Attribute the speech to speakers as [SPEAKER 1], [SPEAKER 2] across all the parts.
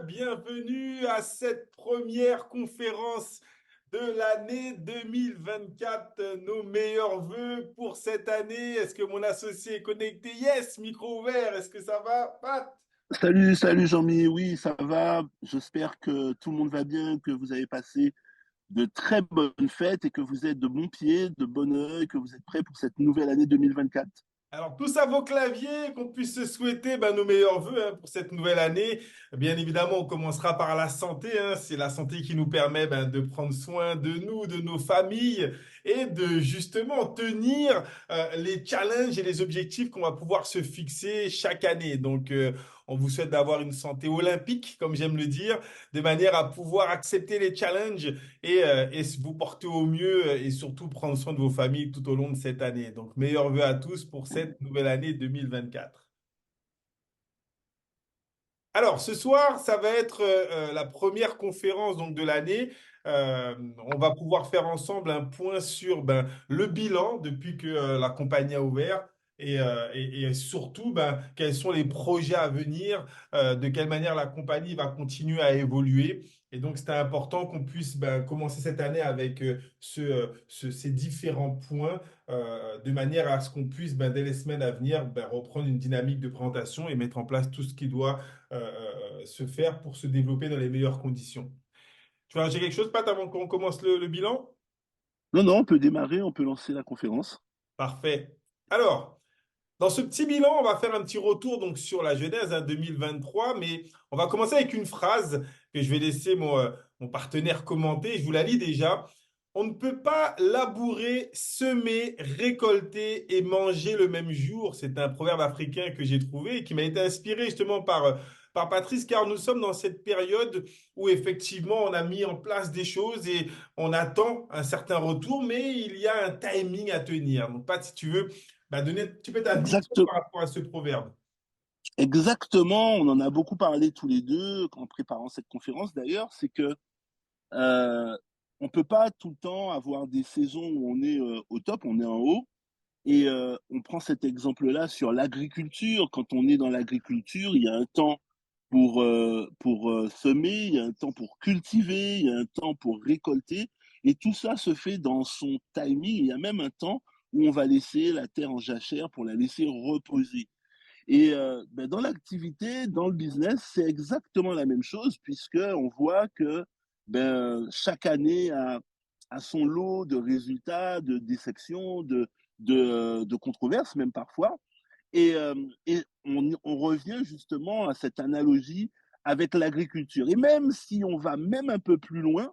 [SPEAKER 1] bienvenue à cette première conférence de l'année 2024. Nos meilleurs vœux pour cette année. Est-ce que mon associé est connecté? Yes, micro ouvert. Est-ce que ça va, Pat?
[SPEAKER 2] Salut Jean-Mi, oui, ça va. J'espère que tout le monde va bien, que vous avez passé de très bonnes fêtes et que vous êtes de bon pied, de bon oeil, que vous êtes prêts pour cette nouvelle année 2024.
[SPEAKER 1] Alors, tous à vos claviers, qu'on puisse se souhaiter nos meilleurs vœux pour cette nouvelle année. Bien évidemment, on commencera par la santé, hein. C'est la santé qui nous permet de prendre soin de nous, de nos familles et de justement tenir les challenges et les objectifs qu'on va pouvoir se fixer chaque année. Donc, on vous souhaite d'avoir une santé olympique, comme j'aime le dire, de manière à pouvoir accepter les challenges et vous porter au mieux et surtout prendre soin de vos familles tout au long de cette année. Donc, meilleurs vœux à tous pour cette nouvelle année 2024. Alors, ce soir, ça va être la première conférence donc, de l'année. On va pouvoir faire ensemble un point sur le bilan depuis que la compagnie a ouvert et surtout quels sont les projets à venir, de quelle manière la compagnie va continuer à évoluer. Et donc, c'était important qu'on puisse commencer cette année avec ces différents points de manière à ce qu'on puisse, dès les semaines à venir, reprendre une dynamique de présentation et mettre en place tout ce qui doit se faire pour se développer dans les meilleures conditions. Tu veux rajouter quelque chose, Pat, avant qu'on commence le bilan?
[SPEAKER 2] Non, non, on peut démarrer, on peut lancer la conférence.
[SPEAKER 1] Parfait. Alors, dans ce petit bilan, on va faire un petit retour donc sur la genèse 2023, mais on va commencer avec une phrase que je vais laisser mon partenaire commenter. Je vous la lis déjà. On ne peut pas labourer, semer, récolter et manger le même jour. C'est un proverbe africain que j'ai trouvé et qui m'a été inspiré justement par Patrice, car nous sommes dans cette période où effectivement on a mis en place des choses et on attend un certain retour, mais il y a un timing à tenir. Donc, Pat, si tu veux, donner un petit peu ta vision
[SPEAKER 2] Exact,
[SPEAKER 1] par rapport à ce proverbe.
[SPEAKER 2] exactement, on en a beaucoup parlé tous les deux en préparant cette conférence d'ailleurs, c'est que euh, on peut pas tout le temps avoir des saisons où on est au top, on est en haut. Et on prend cet exemple-là sur l'agriculture. Quand on est dans l'agriculture, il y a un temps pour semer, il y a un temps pour cultiver, il y a un temps pour récolter. Et tout ça se fait dans son timing. Il y a même un temps où on va laisser la terre en jachère pour la laisser reposer. Et dans l'activité, dans le business, c'est exactement la même chose, puisque on voit que chaque année a son lot de résultats, de déceptions, de controverses même parfois. Et on revient justement à cette analogie avec l'agriculture. Et même si on va même un peu plus loin,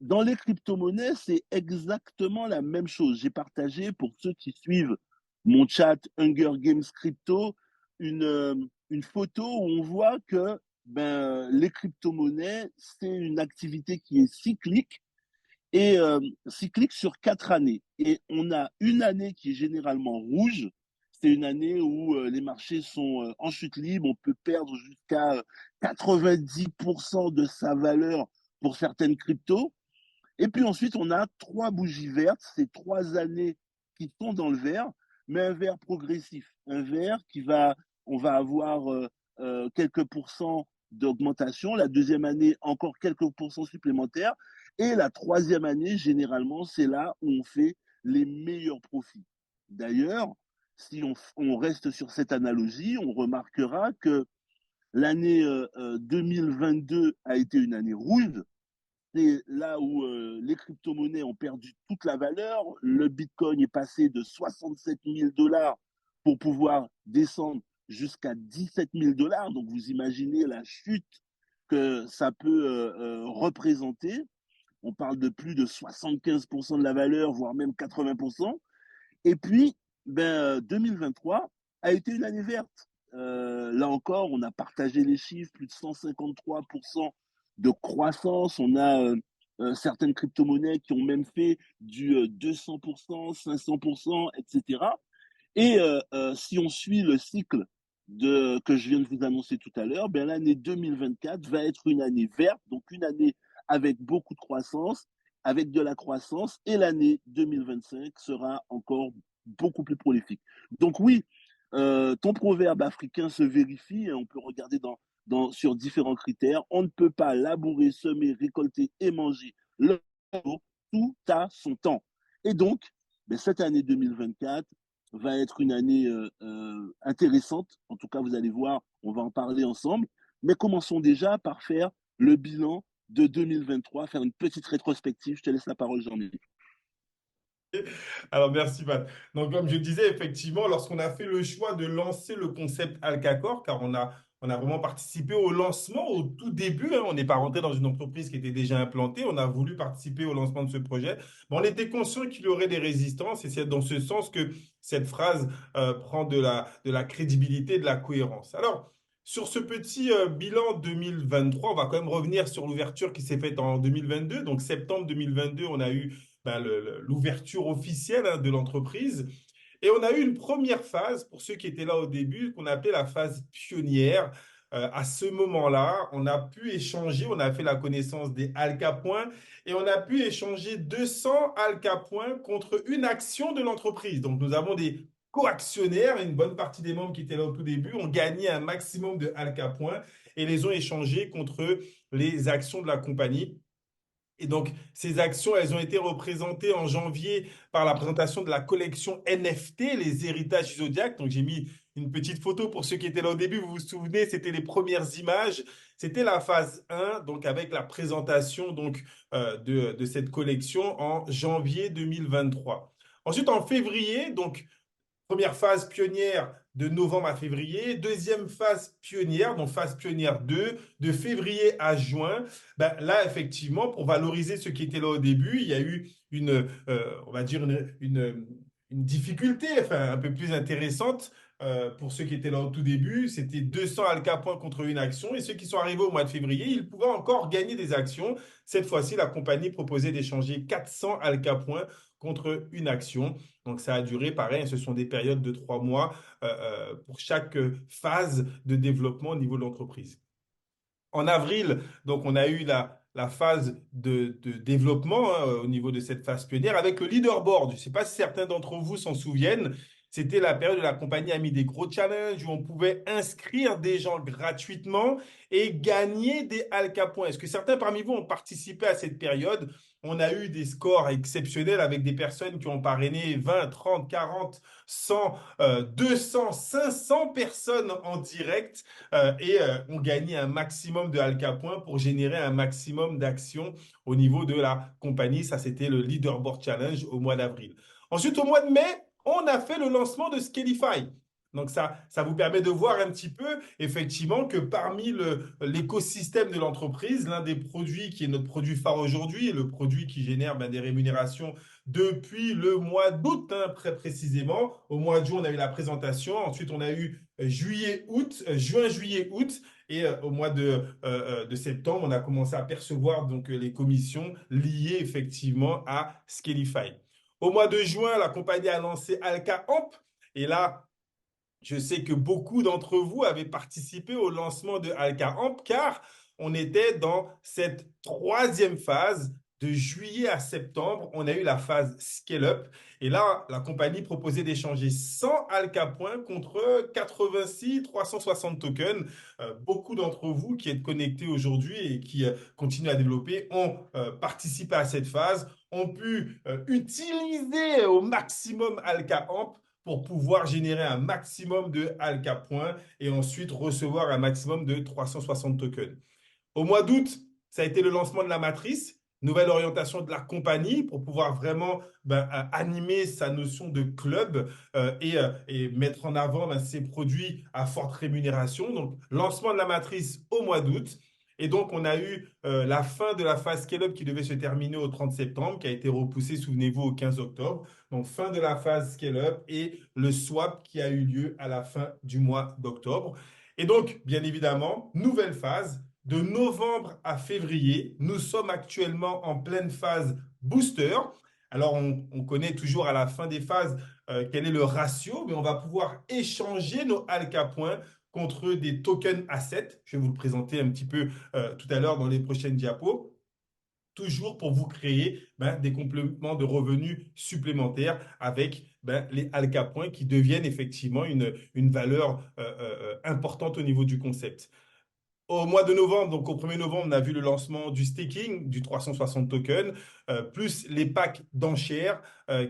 [SPEAKER 2] dans les crypto-monnaies, c'est exactement la même chose. J'ai partagé pour ceux qui suivent mon chat Hunger Games Crypto une photo où on voit que les crypto-monnaies, c'est une activité qui est cyclique et cyclique sur 4 années. Et on a une année qui est généralement rouge. C'est une année où les marchés sont en chute libre. On peut perdre jusqu'à 90% de sa valeur pour certaines cryptos. Et puis ensuite, on a 3 bougies vertes, c'est 3 années qui sont dans le vert, mais un vert progressif, un vert on va avoir quelques pourcents d'augmentation, la deuxième année encore quelques pourcents supplémentaires, et la troisième année, généralement, c'est là où on fait les meilleurs profits. D'ailleurs, si on reste sur cette analogie, on remarquera que l'année 2022 a été une année rouge, c'est là où les crypto-monnaies ont perdu toute la valeur. Le Bitcoin est passé de 67 000 dollars pour pouvoir descendre jusqu'à 17 000 dollars. Donc vous imaginez la chute que ça peut représenter. On parle de plus de 75% de la valeur, voire même 80%. Et puis, 2023 a été une année verte. Là encore, on a partagé les chiffres, plus de 153% de croissance. On a certaines crypto-monnaies qui ont même fait du 200%, 500%, etc. Et si on suit le cycle que je viens de vous annoncer tout à l'heure, l'année 2024 va être une année verte, donc une année avec beaucoup de croissance, avec de la croissance, et l'année 2025 sera encore beaucoup plus prolifique. Donc oui, ton proverbe africain se vérifie, et on peut regarder sur différents critères. On ne peut pas labourer, semer, récolter et manger le tout à son temps. Et donc, ben, cette année 2024 va être une année intéressante. En tout cas, vous allez voir, on va en parler ensemble. Mais commençons déjà par faire le bilan de 2023, faire une petite rétrospective. Je te laisse la parole, Jean-Michel.
[SPEAKER 1] Alors, merci, Pat. Donc, comme je disais, effectivement, lorsqu'on a fait le choix de lancer le concept Alcacor, car on a vraiment participé au lancement au tout début, hein, on n'est pas rentré dans une entreprise qui était déjà implantée, on a voulu participer au lancement de ce projet. Mais on était conscient qu'il y aurait des résistances et c'est dans ce sens que cette phrase prend de la crédibilité, de la cohérence. Alors, sur ce petit bilan 2023, on va quand même revenir sur l'ouverture qui s'est faite en 2022. Donc, septembre 2022, on a eu l'ouverture officielle, hein, de l'entreprise. Et on a eu une première phase, pour ceux qui étaient là au début, qu'on appelait la phase pionnière. À ce moment-là, on a pu échanger, on a fait la connaissance des Alcapoints et on a pu échanger 200 Alcapoints contre une action de l'entreprise. Donc, nous avons des coactionnaires, une bonne partie des membres qui étaient là au tout début ont gagné un maximum de Alcapoints et les ont échangés contre les actions de la compagnie. Et donc, ces actions, elles ont été représentées en janvier par la présentation de la collection NFT, les héritages du Zodiac. Donc, j'ai mis une petite photo pour ceux qui étaient là au début. Vous vous souvenez, c'était les premières images. C'était la phase 1, donc avec la présentation donc, de cette collection en janvier 2023. Ensuite, en février, donc première phase pionnière de novembre à février, deuxième phase pionnière, donc phase pionnière 2, de février à juin. Ben, là, effectivement, pour valoriser ceux qui étaient là au début, il y a eu on va dire une difficulté, enfin, un peu plus intéressante pour ceux qui étaient là au tout début. C'était 200 alcapoints contre une action. Et ceux qui sont arrivés au mois de février, ils pouvaient encore gagner des actions. Cette fois-ci, la compagnie proposait d'échanger 400 alcapoints contre une action. Donc, ça a duré, pareil, ce sont des périodes de 3 mois pour chaque phase de développement au niveau de l'entreprise. En avril, donc, on a eu la phase de développement, hein, au niveau de cette phase pionnière avec le leaderboard. Je ne sais pas si certains d'entre vous s'en souviennent. C'était la période où la compagnie a mis des gros challenges où on pouvait inscrire des gens gratuitement et gagner des Alcapoints. Est-ce que certains parmi vous ont participé à cette période? On a eu des scores exceptionnels avec des personnes qui ont parrainé 20, 30, 40, 100, 200, 500 personnes en direct et ont gagné un maximum de Alcapoints pour générer un maximum d'actions au niveau de la compagnie. Ça, c'était le Leaderboard Challenge au mois d'avril. Ensuite, au mois de mai, on a fait le lancement de Scalify. Donc ça vous permet de voir un petit peu effectivement que parmi l'écosystème de l'entreprise, l'un des produits qui est notre produit phare aujourd'hui et le produit qui génère des rémunérations depuis le mois d'août, hein, très précisément. Au mois de juin, on a eu la présentation. Ensuite, on a eu juillet, août, juin, juillet, août. Et au mois de septembre, on a commencé à percevoir donc les commissions liées effectivement à Scalify. Au mois de juin, la compagnie a lancé Alka Amp. Et là, je sais que beaucoup d'entre vous avaient participé au lancement de Alka Amp car on était dans cette troisième phase de juillet à septembre. On a eu la phase Scale-up et là, la compagnie proposait d'échanger 100 Alka points contre 86 360 tokens. Beaucoup d'entre vous qui êtes connectés aujourd'hui et qui continuent à développer ont participé à cette phase, ont pu utiliser au maximum Alka Amp pour pouvoir générer un maximum de Alka points et ensuite recevoir un maximum de 360 tokens. Au mois d'août, ça a été le lancement de la matrice, nouvelle orientation de la compagnie pour pouvoir vraiment animer sa notion de club et mettre en avant ses produits à forte rémunération. Donc, lancement de la matrice au mois d'août. Et donc, on a eu la fin de la phase Scale-up qui devait se terminer au 30 septembre, qui a été repoussée, souvenez-vous, au 15 octobre. Donc, fin de la phase Scale-up et le swap qui a eu lieu à la fin du mois d'octobre. Et donc, bien évidemment, nouvelle phase. De novembre à février, nous sommes actuellement en pleine phase booster. Alors, on connaît toujours à la fin des phases quel est le ratio, mais on va pouvoir échanger nos Alka points contre des tokens assets. Je vais vous le présenter un petit peu tout à l'heure dans les prochaines diapos. Toujours pour vous créer des compléments de revenus supplémentaires avec les Alka points qui deviennent effectivement une valeur importante au niveau du concept. Au mois de novembre, donc au 1er novembre, on a vu le lancement du staking, du 360 tokens, plus les packs d'enchères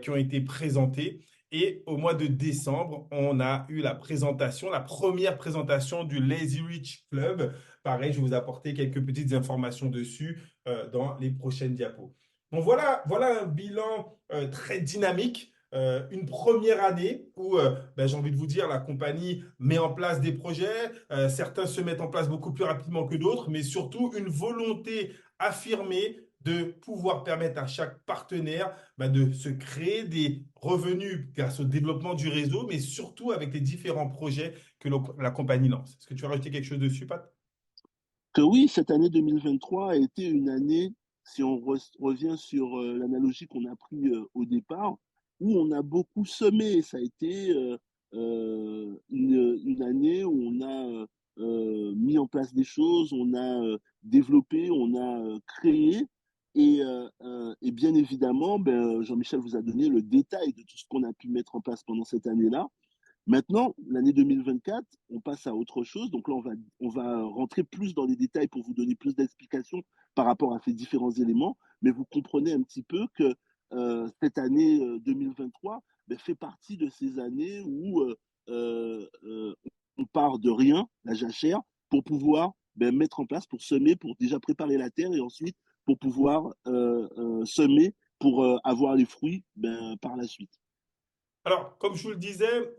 [SPEAKER 1] qui ont été présentés. Et au mois de décembre, on a eu la présentation, la première présentation du Lazy Rich Club. Pareil, je vais vous apporter quelques petites informations dessus dans les prochaines diapos. Donc voilà un bilan très dynamique. Une première année où, ben, j'ai envie de vous dire, la compagnie met en place des projets, certains se mettent en place beaucoup plus rapidement que d'autres, mais surtout une volonté affirmée de pouvoir permettre à chaque partenaire ben, de se créer des revenus grâce au développement du réseau, mais surtout avec les différents projets que la compagnie lance. Est-ce que tu as rajouté quelque chose dessus, Pat?
[SPEAKER 2] Que oui, cette année 2023 a été une année, si on revient sur l'analogie qu'on a pris au départ, où on a beaucoup semé. Ça a été une année où on a mis en place des choses, on a développé, on a créé. Et bien évidemment, ben, Jean-Michel vous a donné le détail de tout ce qu'on a pu mettre en place pendant cette année-là. Maintenant, l'année 2024, on passe à autre chose. Donc là, on va rentrer plus dans les détails pour vous donner plus d'explications par rapport à ces différents éléments. Mais vous comprenez un petit peu que cette année 2023 ben, fait partie de ces années où on part de rien, la jachère, pour pouvoir ben, mettre en place, pour semer, pour déjà préparer la terre et ensuite pour pouvoir semer pour avoir les fruits ben, par la suite.
[SPEAKER 1] Alors, comme je vous le disais,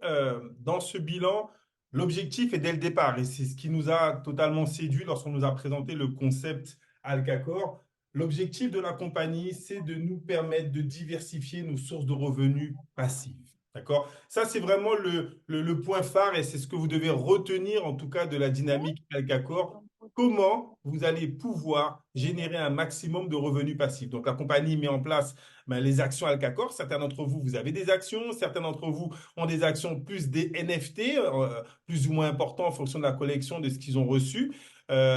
[SPEAKER 1] dans ce bilan, l'objectif est dès le départ, et c'est ce qui nous a totalement séduit lorsqu'on nous a présenté le concept Alcacor. L'objectif de la compagnie, c'est de nous permettre de diversifier nos sources de revenus passifs. D'accord? Ça, c'est vraiment le point phare et c'est ce que vous devez retenir en tout cas de la dynamique Alcacor. Comment vous allez pouvoir générer un maximum de revenus passifs. Donc, la compagnie met en place ben, les actions Alcacor. Certains d'entre vous, vous avez des actions. Certains d'entre vous ont des actions plus des NFT, plus ou moins importants en fonction de la collection de ce qu'ils ont reçu.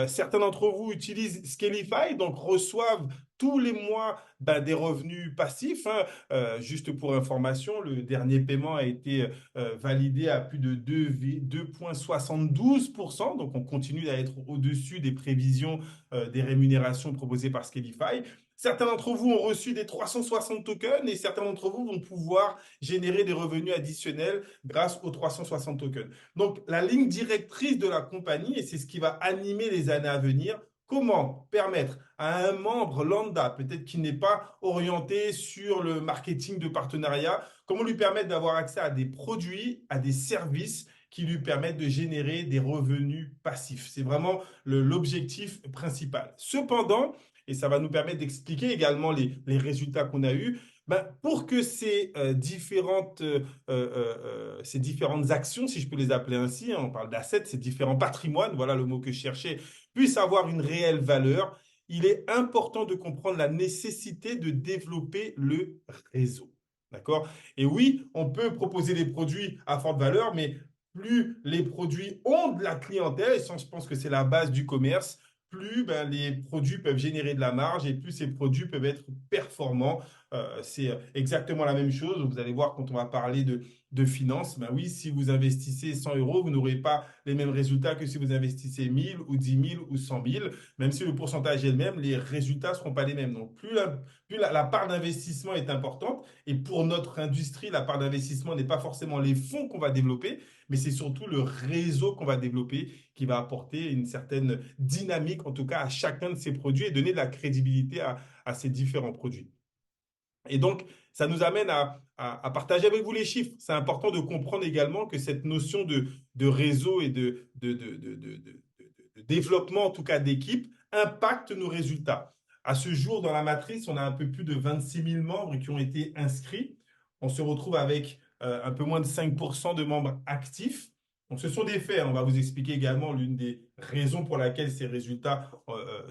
[SPEAKER 1] Certains d'entre vous utilisent Scalify, donc reçoivent tous les mois ben, des revenus passifs. Hein. Juste pour information, le dernier paiement a été validé à plus de 2,72%. Donc, on continue à être au-dessus des prévisions des rémunérations proposées par Scalify. Certains d'entre vous ont reçu des 360 tokens et certains d'entre vous vont pouvoir générer des revenus additionnels grâce aux 360 tokens. Donc, la ligne directrice de la compagnie, et c'est ce qui va animer les années à venir, comment permettre à un membre lambda, peut-être qui n'est pas orienté sur le marketing de partenariat, comment lui permettre d'avoir accès à des produits, à des services qui lui permettent de générer des revenus passifs. C'est vraiment l'objectif principal. Cependant, et ça va nous permettre d'expliquer également les résultats qu'on a eus. Ben, pour que ces différentes actions, si je peux les appeler ainsi, hein, on parle d'assets, ces différents patrimoines, voilà le mot que je cherchais, puissent avoir une réelle valeur, il est important de comprendre la nécessité de développer le réseau. D'accord? Et oui, on peut proposer des produits à forte valeur, mais plus les produits ont de la clientèle, et ça, je pense que c'est la base du commerce, plus ben, les produits peuvent générer de la marge et plus ces produits peuvent être performants. C'est exactement la même chose. Vous allez voir quand on va parler de finances, ben oui, si vous investissez 100 euros, vous n'aurez pas les mêmes résultats que si vous investissez 1000 ou 10 000 ou 100 000. Même si le pourcentage est le même, les résultats ne seront pas les mêmes. Donc, plus la part d'investissement est importante, et pour notre industrie, la part d'investissement n'est pas forcément les fonds qu'on va développer, mais c'est surtout le réseau qu'on va développer qui va apporter une certaine dynamique, en tout cas, à chacun de ces produits et donner de la crédibilité à ces différents produits. Et donc, ça nous amène à partager avec vous les chiffres. C'est important de comprendre également que cette notion de réseau et de développement, en tout cas d'équipe, impacte nos résultats. À ce jour, dans la matrice, on a un peu plus de 26 000 membres qui ont été inscrits. On se retrouve avec un peu moins de 5% de membres actifs. Donc, ce sont des faits. On va vous expliquer également l'une des raisons pour laquelle ces résultats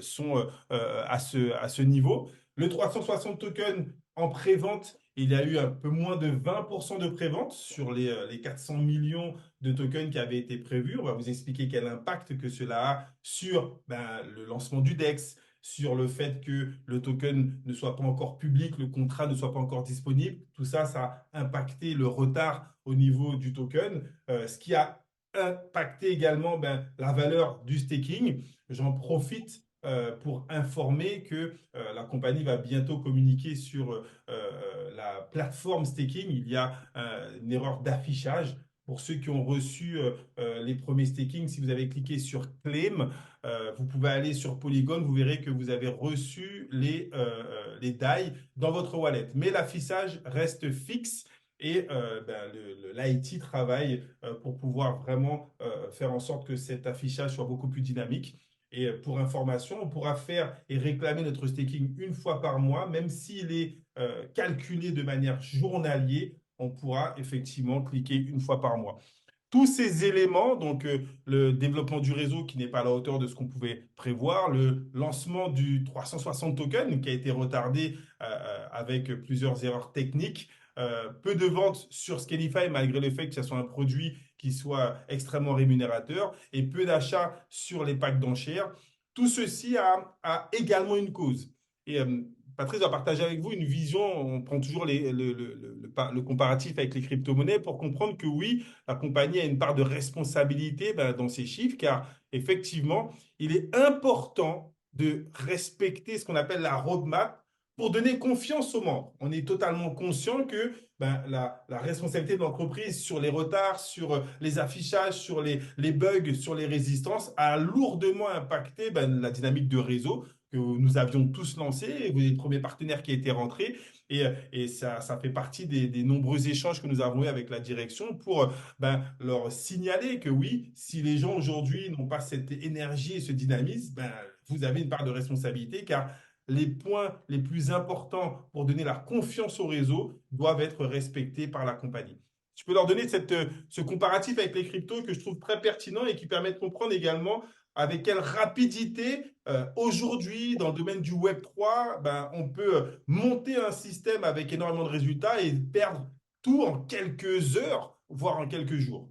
[SPEAKER 1] sont à ce niveau. Le 360 tokens en pré-vente, il y a eu un peu moins de 20% de pré-vente sur les 400 millions de tokens qui avaient été prévus. On va vous expliquer quel impact que cela a sur ben, le lancement du DEX, sur le fait que le token ne soit pas encore public, le contrat ne soit pas encore disponible. Tout ça, ça a impacté le retard au niveau du token, ce qui a impacté également ben, la valeur du staking. j'en profite pour informer que la compagnie va bientôt communiquer sur la plateforme staking. Il y a une erreur d'affichage. Pour ceux qui ont reçu les premiers stakings, si vous avez cliqué sur Claim, vous pouvez aller sur Polygon, vous verrez que vous avez reçu les DAI dans votre wallet. Mais l'affichage reste fixe et l'IT travaille pour pouvoir vraiment faire en sorte que cet affichage soit beaucoup plus dynamique. Et pour information, on pourra faire et réclamer notre staking une fois par mois, même s'il est calculé de manière journalière, on pourra effectivement cliquer une fois par mois. Tous ces éléments, donc le développement du réseau qui n'est pas à la hauteur de ce qu'on pouvait prévoir, le lancement du 360 token qui a été retardé avec plusieurs erreurs techniques, peu de ventes sur Scalify malgré le fait que ce soit un produit qui soit extrêmement rémunérateur et peu d'achats sur les packs d'enchères. Tout ceci a également une cause. Et Patrice va partager avec vous une vision, on prend toujours le comparatif avec les crypto-monnaies pour comprendre que oui, la compagnie a une part de responsabilité dans ces chiffres, car effectivement, il est important de respecter ce qu'on appelle la roadmap pour donner confiance aux membres. On est totalement conscient que la responsabilité de l'entreprise sur les retards, sur les affichages, sur les bugs, sur les résistances a lourdement impacté la dynamique de réseau que nous avions tous lancé. Vous êtes le premier partenaire qui a été rentré. Et ça fait partie des nombreux échanges que nous avons eu avec la direction pour leur signaler que oui, si les gens aujourd'hui n'ont pas cette énergie et ce dynamisme, vous avez une part de responsabilité car les points les plus importants pour donner la confiance au réseau doivent être respectés par la compagnie. Je peux leur donner ce comparatif avec les cryptos que je trouve très pertinent et qui permet de comprendre également avec quelle rapidité aujourd'hui, dans le domaine du Web3, on peut monter un système avec énormément de résultats et perdre tout en quelques heures, voire en quelques jours.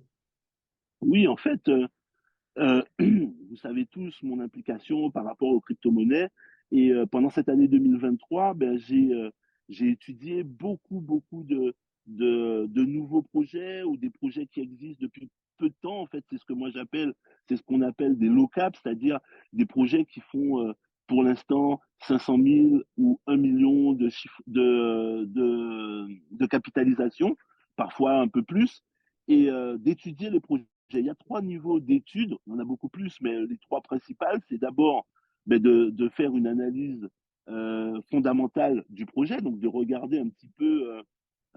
[SPEAKER 2] Oui, en fait, vous savez tous mon implication par rapport aux crypto-monnaies. Et pendant cette année 2023, j'ai étudié beaucoup de nouveaux projets ou des projets qui existent depuis peu de temps. En fait, c'est ce qu'on appelle des low caps, c'est-à-dire des projets qui font pour l'instant 500 000 ou 1 million de capitalisation, parfois un peu plus, et d'étudier les projets. Il y a 3 niveaux d'études, on en a beaucoup plus, mais les 3 principales, c'est d'abord de faire une analyse fondamentale du projet, donc de regarder un petit peu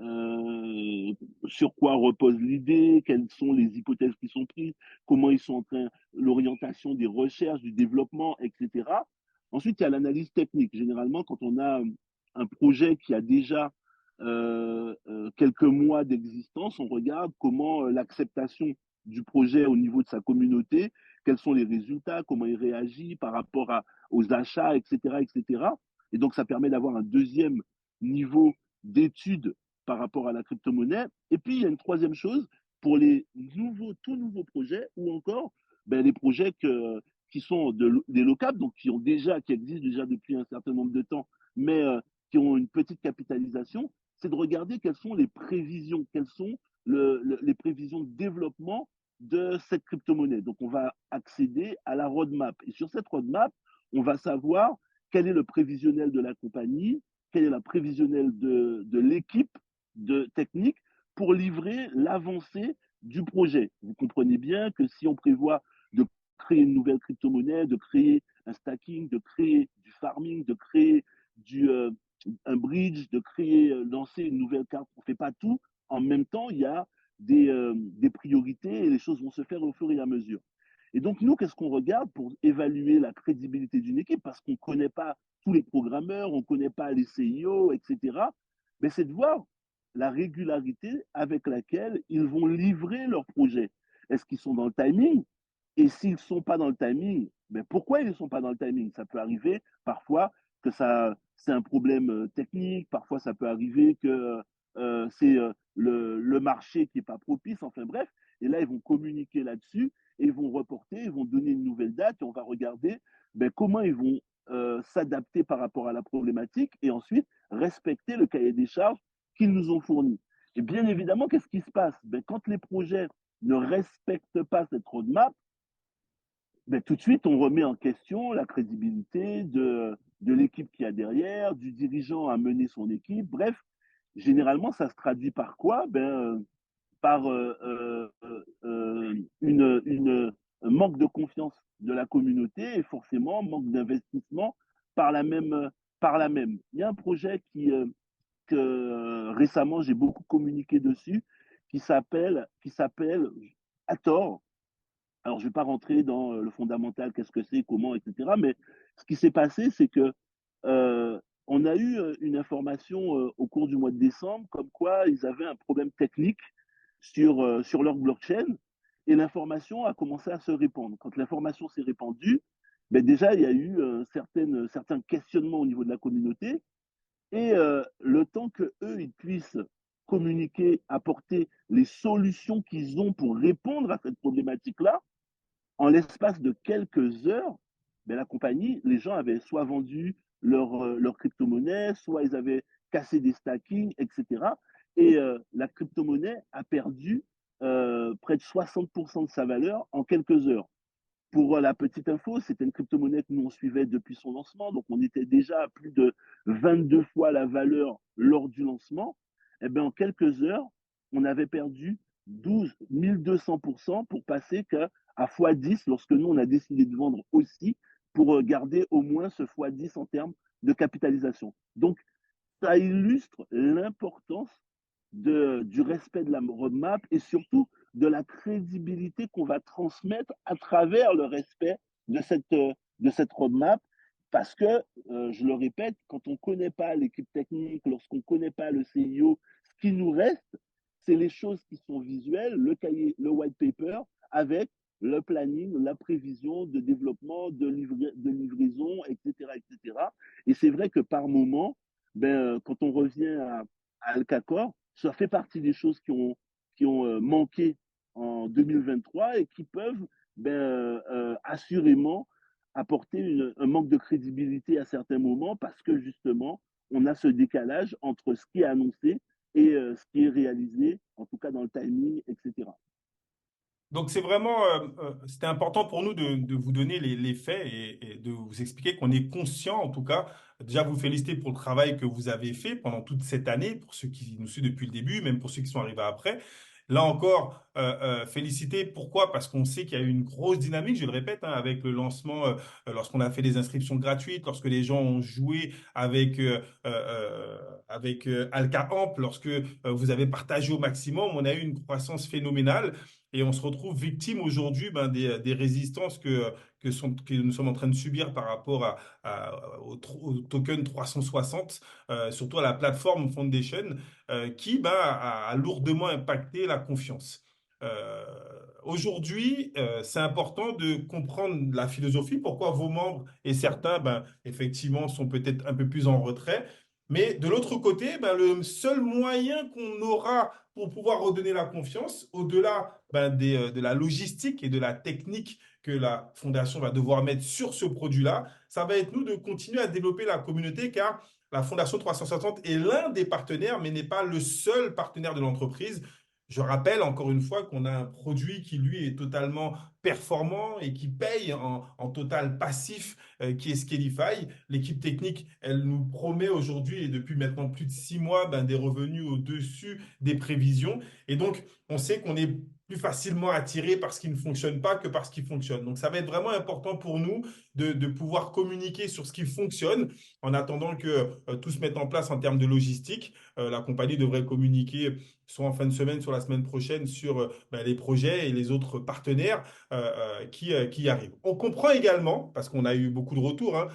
[SPEAKER 2] euh, sur quoi repose l'idée, quelles sont les hypothèses qui sont prises, comment ils sont en train, l'orientation des recherches, du développement, etc. Ensuite, il y a l'analyse technique. Généralement, quand on a un projet qui a déjà quelques mois d'existence, on regarde comment l'acceptation du projet au niveau de sa communauté, quels sont les résultats, comment il réagit par rapport aux achats, etc., etc. Et donc, ça permet d'avoir un deuxième niveau d'étude par rapport à la crypto-monnaie. Et puis, il y a une troisième chose pour les tout nouveaux projets ou encore les projets qui sont des locables, donc qui existent déjà depuis un certain nombre de temps, mais qui ont une petite capitalisation, c'est de regarder quelles sont les prévisions, quelles sont les prévisions de développement de cette crypto-monnaie. Donc, on va accéder à la roadmap. Et sur cette roadmap, on va savoir quel est le prévisionnel de la compagnie, quel est le prévisionnel de l'équipe de technique pour livrer l'avancée du projet. Vous comprenez bien que si on prévoit de créer une nouvelle crypto-monnaie, de créer un stacking, de créer du farming, de créer un bridge, de créer, lancer une nouvelle carte, on ne fait pas tout. En même temps, il y a des priorités et les choses vont se faire au fur et à mesure. Et donc, nous, qu'est-ce qu'on regarde pour évaluer la crédibilité d'une équipe? Parce qu'on ne connaît pas tous les programmeurs, on ne connaît pas les CIO, etc. Mais c'est de voir la régularité avec laquelle ils vont livrer leur projet. Est-ce qu'ils sont dans le timing? Et s'ils ne sont pas dans le timing, mais pourquoi ils ne sont pas dans le timing? Ça peut arriver parfois que c'est un problème technique, parfois ça peut arriver que c'est le marché qui n'est pas propice, enfin bref. Et là, ils vont communiquer là-dessus et ils vont reporter, ils vont donner une nouvelle date et on va regarder comment ils vont s'adapter par rapport à la problématique et ensuite respecter le cahier des charges qu'ils nous ont fourni. Et bien évidemment, qu'est-ce qui se passe? Quand les projets ne respectent pas cette roadmap, ben, tout de suite, on remet en question la crédibilité de l'équipe qui a derrière, du dirigeant à mener son équipe. Bref, généralement, ça se traduit par quoi? Par un manque de confiance de la communauté et forcément manque d'investissement par la même. Par la même. Il y a un projet que récemment j'ai beaucoup communiqué dessus qui s'appelle Hathor. Alors, je ne vais pas rentrer dans le fondamental, qu'est-ce que c'est, comment, etc. Mais ce qui s'est passé, c'est que on a eu une information au cours du mois de décembre, comme quoi ils avaient un problème technique sur leur blockchain, et l'information a commencé à se répandre. Quand l'information s'est répandue, ben déjà, il y a eu certains questionnements au niveau de la communauté, et le temps que eux ils puissent communiquer, apporter les solutions qu'ils ont pour répondre à cette problématique-là, en l'espace de quelques heures, ben, la compagnie, les gens avaient soit vendu leur crypto-monnaie, soit ils avaient cassé des stackings, etc. Et la crypto-monnaie a perdu près de 60% de sa valeur en quelques heures. Pour la petite info, c'était une crypto-monnaie que nous on suivait depuis son lancement, donc on était déjà à plus de 22 fois la valeur lors du lancement. Et bien, en quelques heures, on avait perdu 1200% pour passer qu'à x10 lorsque nous on a décidé de vendre aussi pour garder au moins ce x10 en termes de capitalisation. Donc, ça illustre l'importance du respect de la roadmap et surtout de la crédibilité qu'on va transmettre à travers le respect de cette roadmap. Parce que, je le répète, quand on ne connaît pas l'équipe technique, lorsqu'on ne connaît pas le CIO, ce qui nous reste, c'est les choses qui sont visuelles, le cahier, le white paper, avec le planning, la prévision de développement, de livraison, etc., etc. Et c'est vrai que par moment, quand on revient à Alcacor, ça fait partie des choses qui ont manqué en 2023 et qui peuvent assurément apporter un manque de crédibilité à certains moments parce que justement, on a ce décalage entre ce qui est annoncé et ce qui est réalisé, en tout cas dans le timing, etc.
[SPEAKER 1] Donc c'est vraiment, c'était important pour nous de vous donner les faits et de vous expliquer qu'on est conscient, en tout cas, déjà vous féliciter pour le travail que vous avez fait pendant toute cette année, pour ceux qui nous suivent depuis le début, même pour ceux qui sont arrivés après. Là encore, féliciter. Pourquoi? Parce qu'on sait qu'il y a eu une grosse dynamique, je le répète, hein, avec le lancement, lorsqu'on a fait des inscriptions gratuites, lorsque les gens ont joué avec Alka Amp, lorsque vous avez partagé au maximum, on a eu une croissance phénoménale. Et on se retrouve victime aujourd'hui des résistances que nous sommes en train de subir par rapport au token 360, surtout à la plateforme Foundation, qui a lourdement impacté la confiance. Euh, Aujourd'hui, c'est important de comprendre la philosophie, pourquoi vos membres et certains, effectivement, sont peut-être un peu plus en retrait. Mais de l'autre côté, le seul moyen qu'on aura pour pouvoir redonner la confiance, au-delà de la logistique et de la technique que la fondation va devoir mettre sur ce produit-là, ça va être nous de continuer à développer la communauté car la Fondation 360 est l'un des partenaires, mais n'est pas le seul partenaire de l'entreprise. Je rappelle encore une fois qu'on a un produit qui, lui, est totalement performant et qui paye en total passif, qui est Scalify. L'équipe technique, elle nous promet aujourd'hui et depuis maintenant plus de 6 mois des revenus au-dessus des prévisions. Et donc, on sait qu'on est plus facilement attiré par ce qui ne fonctionne pas que par ce qui fonctionne. Donc, ça va être vraiment important pour nous de pouvoir communiquer sur ce qui fonctionne en attendant que tout se mette en place en termes de logistique. La compagnie devrait communiquer soit en fin de semaine, soit la semaine prochaine sur les projets et les autres partenaires qui y arrivent. On comprend également, parce qu'on a eu beaucoup de retours, hein,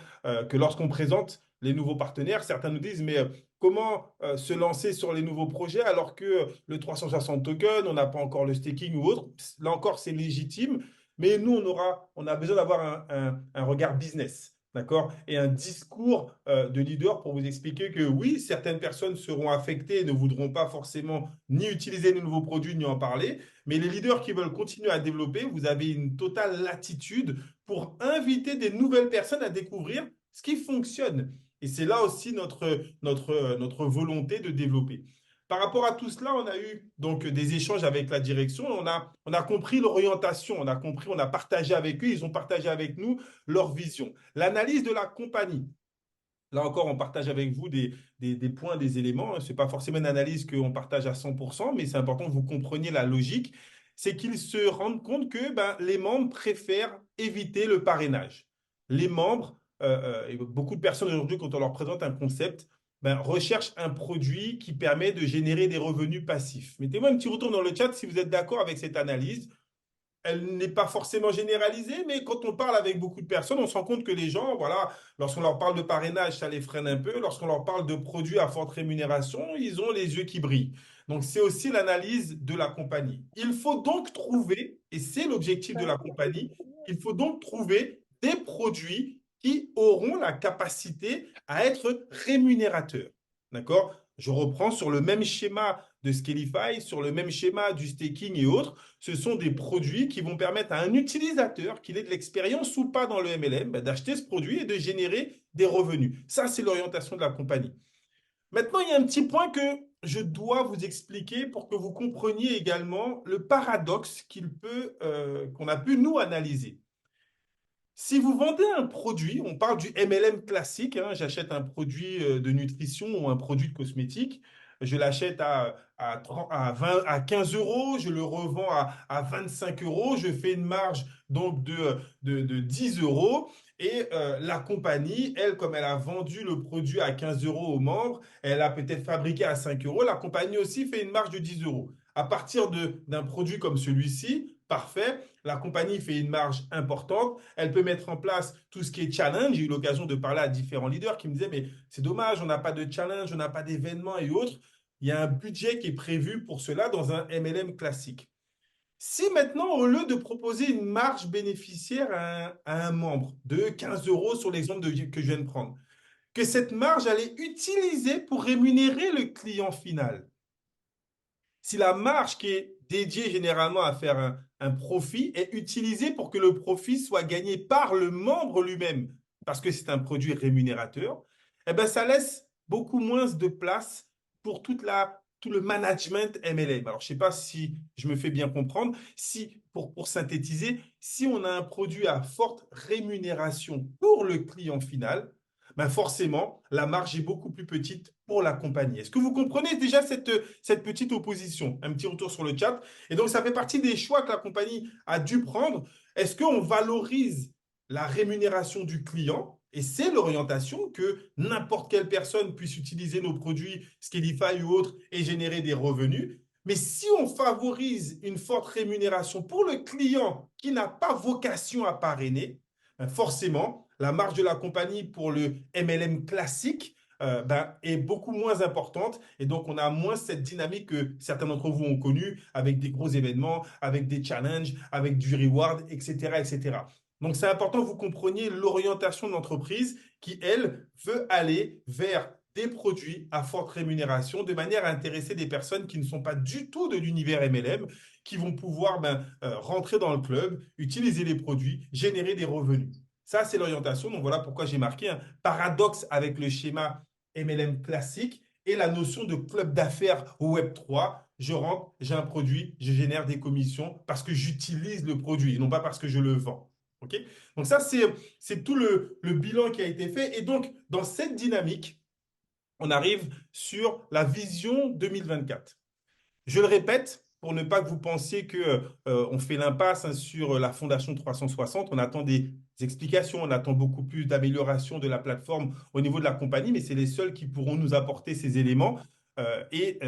[SPEAKER 1] que lorsqu'on présente les nouveaux partenaires, certains nous disent, mais comment se lancer sur les nouveaux projets alors que le 360 token, on n'a pas encore le staking ou autre. Là encore, c'est légitime, mais nous, on a besoin d'avoir un regard business. D'accord? Et un discours de leader pour vous expliquer que oui, certaines personnes seront affectées et ne voudront pas forcément ni utiliser de nouveaux produits ni en parler, mais les leaders qui veulent continuer à développer, vous avez une totale latitude pour inviter des nouvelles personnes à découvrir ce qui fonctionne. Et c'est là aussi notre volonté de développer. Par rapport à tout cela, on a eu donc des échanges avec la direction. On a compris l'orientation, on a compris, on a partagé avec eux, ils ont partagé avec nous leur vision. L'analyse de la compagnie. Là encore, on partage avec vous des points, des éléments. Ce n'est pas forcément une analyse qu'on partage à 100%, mais c'est important que vous compreniez la logique. C'est qu'ils se rendent compte que ben, les membres préfèrent éviter le parrainage. Les membres, et beaucoup de personnes aujourd'hui, quand on leur présente un concept, ben, recherchent un produit qui permet de générer des revenus passifs. Mettez-moi un petit retour dans le chat si vous êtes d'accord avec cette analyse. Elle n'est pas forcément généralisée, mais quand on parle avec beaucoup de personnes, on se rend compte que les gens, voilà, lorsqu'on leur parle de parrainage, ça les freine un peu. Lorsqu'on leur parle de produits à forte rémunération, ils ont les yeux qui brillent. Donc, c'est aussi l'analyse de la compagnie. Il faut donc trouver, et c'est l'objectif de la compagnie, il faut donc trouver des produits qui auront la capacité à être rémunérateurs. D'accord? Je reprends sur le même schéma de Scalify, sur le même schéma du staking et autres. Ce sont des produits qui vont permettre à un utilisateur, qu'il ait de l'expérience ou pas dans le MLM, d'acheter ce produit et de générer des revenus. Ça, c'est l'orientation de la compagnie. Maintenant, il y a un petit point que je dois vous expliquer pour que vous compreniez également le paradoxe qu'on a pu nous analyser. Si vous vendez un produit, on parle du MLM classique, hein, j'achète un produit de nutrition ou un produit de cosmétique, je l'achète à 30 à 20, à 15 euros, je le revends à 25 euros, je fais une marge donc de 10 euros et la compagnie, elle, comme elle a vendu le produit à 15 euros aux membres, elle a peut-être fabriqué à 5 euros, la compagnie aussi fait une marge de 10 euros. À partir d'un produit comme celui-ci, parfait, la compagnie fait une marge importante. Elle peut mettre en place tout ce qui est challenge. J'ai eu l'occasion de parler à différents leaders qui me disaient, mais c'est dommage, on n'a pas de challenge, on n'a pas d'événements et autres. Il y a un budget qui est prévu pour cela dans un MLM classique. Si maintenant, au lieu de proposer une marge bénéficiaire à un membre de 15 euros sur l'exemple que je viens de prendre, que cette marge allait utiliser pour rémunérer le client final, si la marge qui est dédiée généralement à faire un profit est utilisée pour que le profit soit gagné par le membre lui-même, parce que c'est un produit rémunérateur, eh ben, ça laisse beaucoup moins de place pour tout le management MLM. Alors, je ne sais pas si je me fais bien comprendre. Si, pour synthétiser, si on a un produit à forte rémunération pour le client final, ben forcément, la marge est beaucoup plus petite pour la compagnie. Est-ce que vous comprenez déjà cette petite opposition? Un petit retour sur le chat. Et donc, ça fait partie des choix que la compagnie a dû prendre. Est-ce qu'on valorise la rémunération du client? Et c'est l'orientation que n'importe quelle personne puisse utiliser nos produits, Scalify ou autres, et générer des revenus. Mais si on favorise une forte rémunération pour le client qui n'a pas vocation à parrainer, ben forcément, la marge de la compagnie pour le MLM classique ben, est beaucoup moins importante. Et donc, on a moins cette dynamique que certains d'entre vous ont connue avec des gros événements, avec des challenges, avec du reward, etc., etc. Donc, c'est important que vous compreniez l'orientation de l'entreprise qui, elle, veut aller vers des produits à forte rémunération de manière à intéresser des personnes qui ne sont pas du tout de l'univers MLM, qui vont pouvoir ben, rentrer dans le club, utiliser les produits, générer des revenus. Ça, c'est l'orientation. Donc, voilà pourquoi j'ai marqué un paradoxe avec le schéma MLM classique et la notion de club d'affaires Web3. Je rentre, j'ai un produit, je génère des commissions parce que j'utilise le produit et non pas parce que je le vends. OK? Donc, ça, c'est tout le bilan qui a été fait. Et donc, dans cette dynamique, on arrive sur la vision 2024. Je le répète, pour ne pas que vous pensiez que on fait l'impasse hein, sur la Fondation 360, on attend des explications, on attend beaucoup plus d'amélioration de la plateforme au niveau de la compagnie, mais c'est les seuls qui pourront nous apporter ces éléments.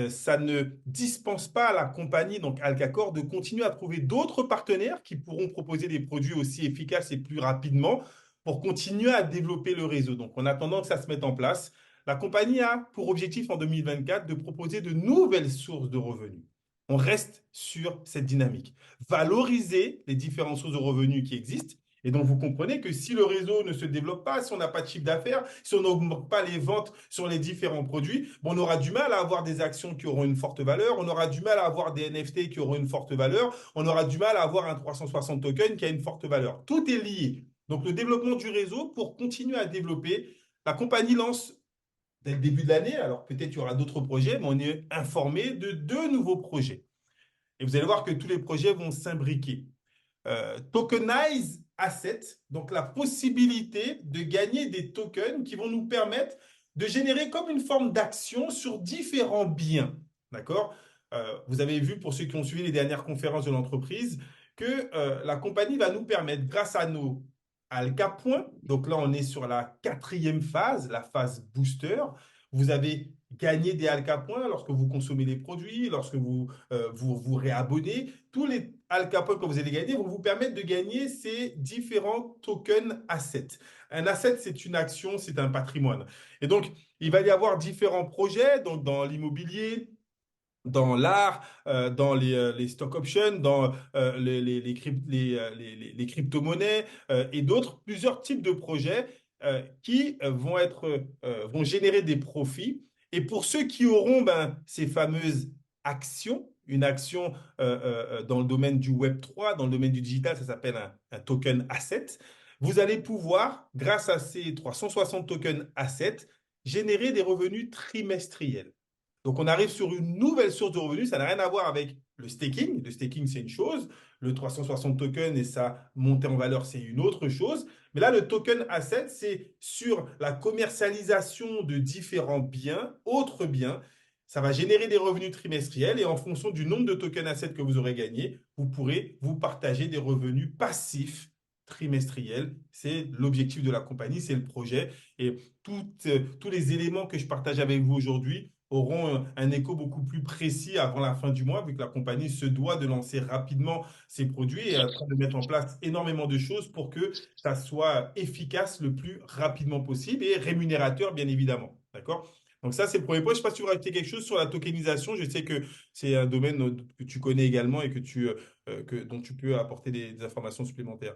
[SPEAKER 1] Ça ne dispense pas à la compagnie, donc Alcacor, de continuer à trouver d'autres partenaires qui pourront proposer des produits aussi efficaces et plus rapidement pour continuer à développer le réseau. Donc, en attendant que ça se mette en place, la compagnie a pour objectif en 2024 de proposer de nouvelles sources de revenus. On reste sur cette dynamique. Valoriser les différentes sources de revenus qui existent. Et donc, vous comprenez que si le réseau ne se développe pas, si on n'a pas de chiffre d'affaires, si on n'augmente pas les ventes sur les différents produits, bon, on aura du mal à avoir des actions qui auront une forte valeur, on aura du mal à avoir des NFT qui auront une forte valeur, on aura du mal à avoir un 360 token qui a une forte valeur. Tout est lié. Donc, le développement du réseau, pour continuer à développer, la compagnie lance dès le début de l'année. Alors peut-être il y aura d'autres projets, mais on est informé de deux nouveaux projets. Et vous allez voir que tous les projets vont s'imbriquer. Tokenize Asset, donc la possibilité de gagner des tokens qui vont nous permettre de générer comme une forme d'action sur différents biens. D'accord? Vous avez vu, pour ceux qui ont suivi les dernières conférences de l'entreprise, que la compagnie va nous permettre, grâce à nos Alka Points, donc là on est sur la quatrième phase, la phase booster, vous avez gagné des Alka Points lorsque vous consommez les produits, lorsque vous réabonnez. Tous les Al Capone que vous allez gagner vont vous permettre de gagner ces différents tokens assets. Un asset, c'est une action, c'est un patrimoine. Et donc, il va y avoir différents projets, donc dans l'immobilier, dans l'art, dans les stock options, dans les crypto-monnaies et d'autres, plusieurs types de projets qui vont générer des profits. Et pour ceux qui auront ces fameuses actions, une action dans le domaine du Web3, dans le domaine du digital, ça s'appelle un token asset, vous allez pouvoir, grâce à ces 360 tokens assets, générer des revenus trimestriels. Donc, on arrive sur une nouvelle source de revenus. Ça n'a rien à voir avec le staking. Le staking, c'est une chose. Le 360 token et sa montée en valeur, c'est une autre chose. Mais là, le token asset, c'est sur la commercialisation de différents biens, autres biens. Ça va générer des revenus trimestriels et en fonction du nombre de tokens assets que vous aurez gagné, vous pourrez vous partager des revenus passifs trimestriels. C'est l'objectif de la compagnie, c'est le projet. Et tous les éléments que je partage avec vous aujourd'hui auront un écho beaucoup plus précis avant la fin du mois, vu que la compagnie se doit de lancer rapidement ses produits et est en train de mettre en place énormément de choses pour que ça soit efficace le plus rapidement possible et rémunérateur, bien évidemment. D'accord? Donc ça, c'est le premier point. Je ne sais pas si tu veux rajouter quelque chose sur la tokenisation. Je sais que c'est un domaine que tu connais également et dont tu peux apporter des informations supplémentaires.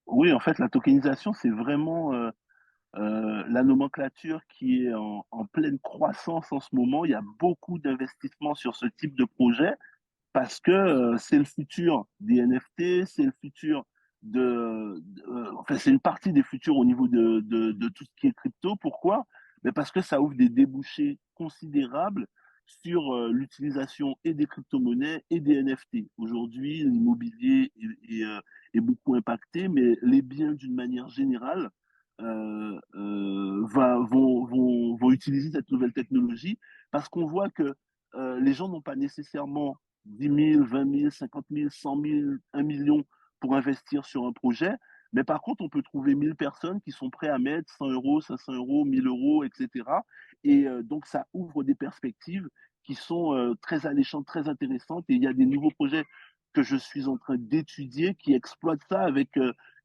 [SPEAKER 2] Oui, en fait, la tokenisation, c'est vraiment la nomenclature qui est en pleine croissance en ce moment. Il y a beaucoup d'investissements sur ce type de projet parce que c'est le futur des NFT, c'est le futur enfin, c'est une partie des futurs au niveau de tout ce qui est crypto. Pourquoi? Mais parce que ça ouvre des débouchés considérables sur l'utilisation et des crypto-monnaies et des NFT. Aujourd'hui, l'immobilier est beaucoup impacté, mais les biens d'une manière générale vont utiliser cette nouvelle technologie parce qu'on voit que les gens n'ont pas nécessairement 10 000, 20 000, 50 000, 100 000, 1 million pour investir sur un projet. Mais par contre, on peut trouver 1000 personnes qui sont prêtes à mettre 100 euros, 500 euros, 1000 euros, etc. Et donc, ça ouvre des perspectives qui sont très alléchantes, très intéressantes. Et il y a des nouveaux projets que je suis en train d'étudier qui exploitent ça avec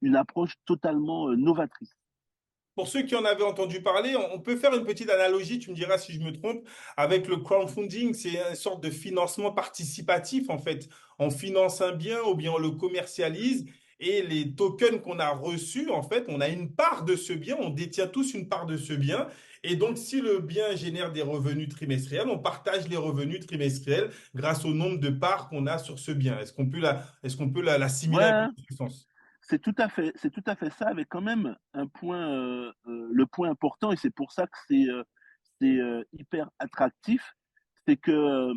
[SPEAKER 2] une approche totalement novatrice.
[SPEAKER 1] Pour ceux qui en avaient entendu parler, on peut faire une petite analogie, tu me diras si je me trompe, avec le crowdfunding. C'est une sorte de financement participatif, en fait. On finance un bien ou bien on le commercialise et les tokens qu'on a reçus, en fait, on a une part de ce bien, on détient tous une part de ce bien. Et donc, si le bien génère des revenus trimestriels, on partage les revenus trimestriels grâce au nombre de parts qu'on a sur ce bien. Est-ce qu'on peut l'assimiler un peu
[SPEAKER 2] Ouais,
[SPEAKER 1] dans ce sens?
[SPEAKER 2] c'est tout à fait ça, avec quand même un point, le point important, et c'est pour ça que c'est hyper attractif, c'est que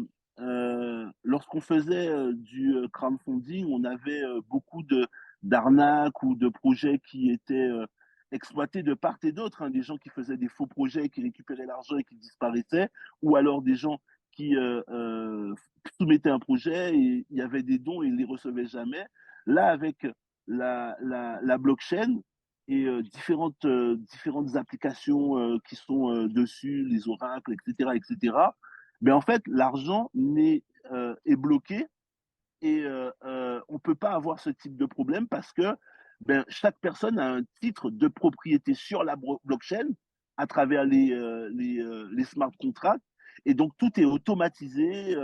[SPEAKER 2] lorsqu'on faisait du crowdfunding, on avait beaucoup de d'arnaques ou de projets qui étaient exploités de part et d'autre, hein, des gens qui faisaient des faux projets, qui récupéraient l'argent et qui disparaissaient, ou alors des gens qui soumettaient un projet et il y avait des dons et ils les recevaient jamais. Là, avec la blockchain et différentes applications qui sont dessus, les oracles, etc., etc. Mais en fait, l'argent est bloqué et on ne peut pas avoir ce type de problème parce que chaque personne a un titre de propriété sur la blockchain à travers les smart contracts. Et donc, tout est automatisé,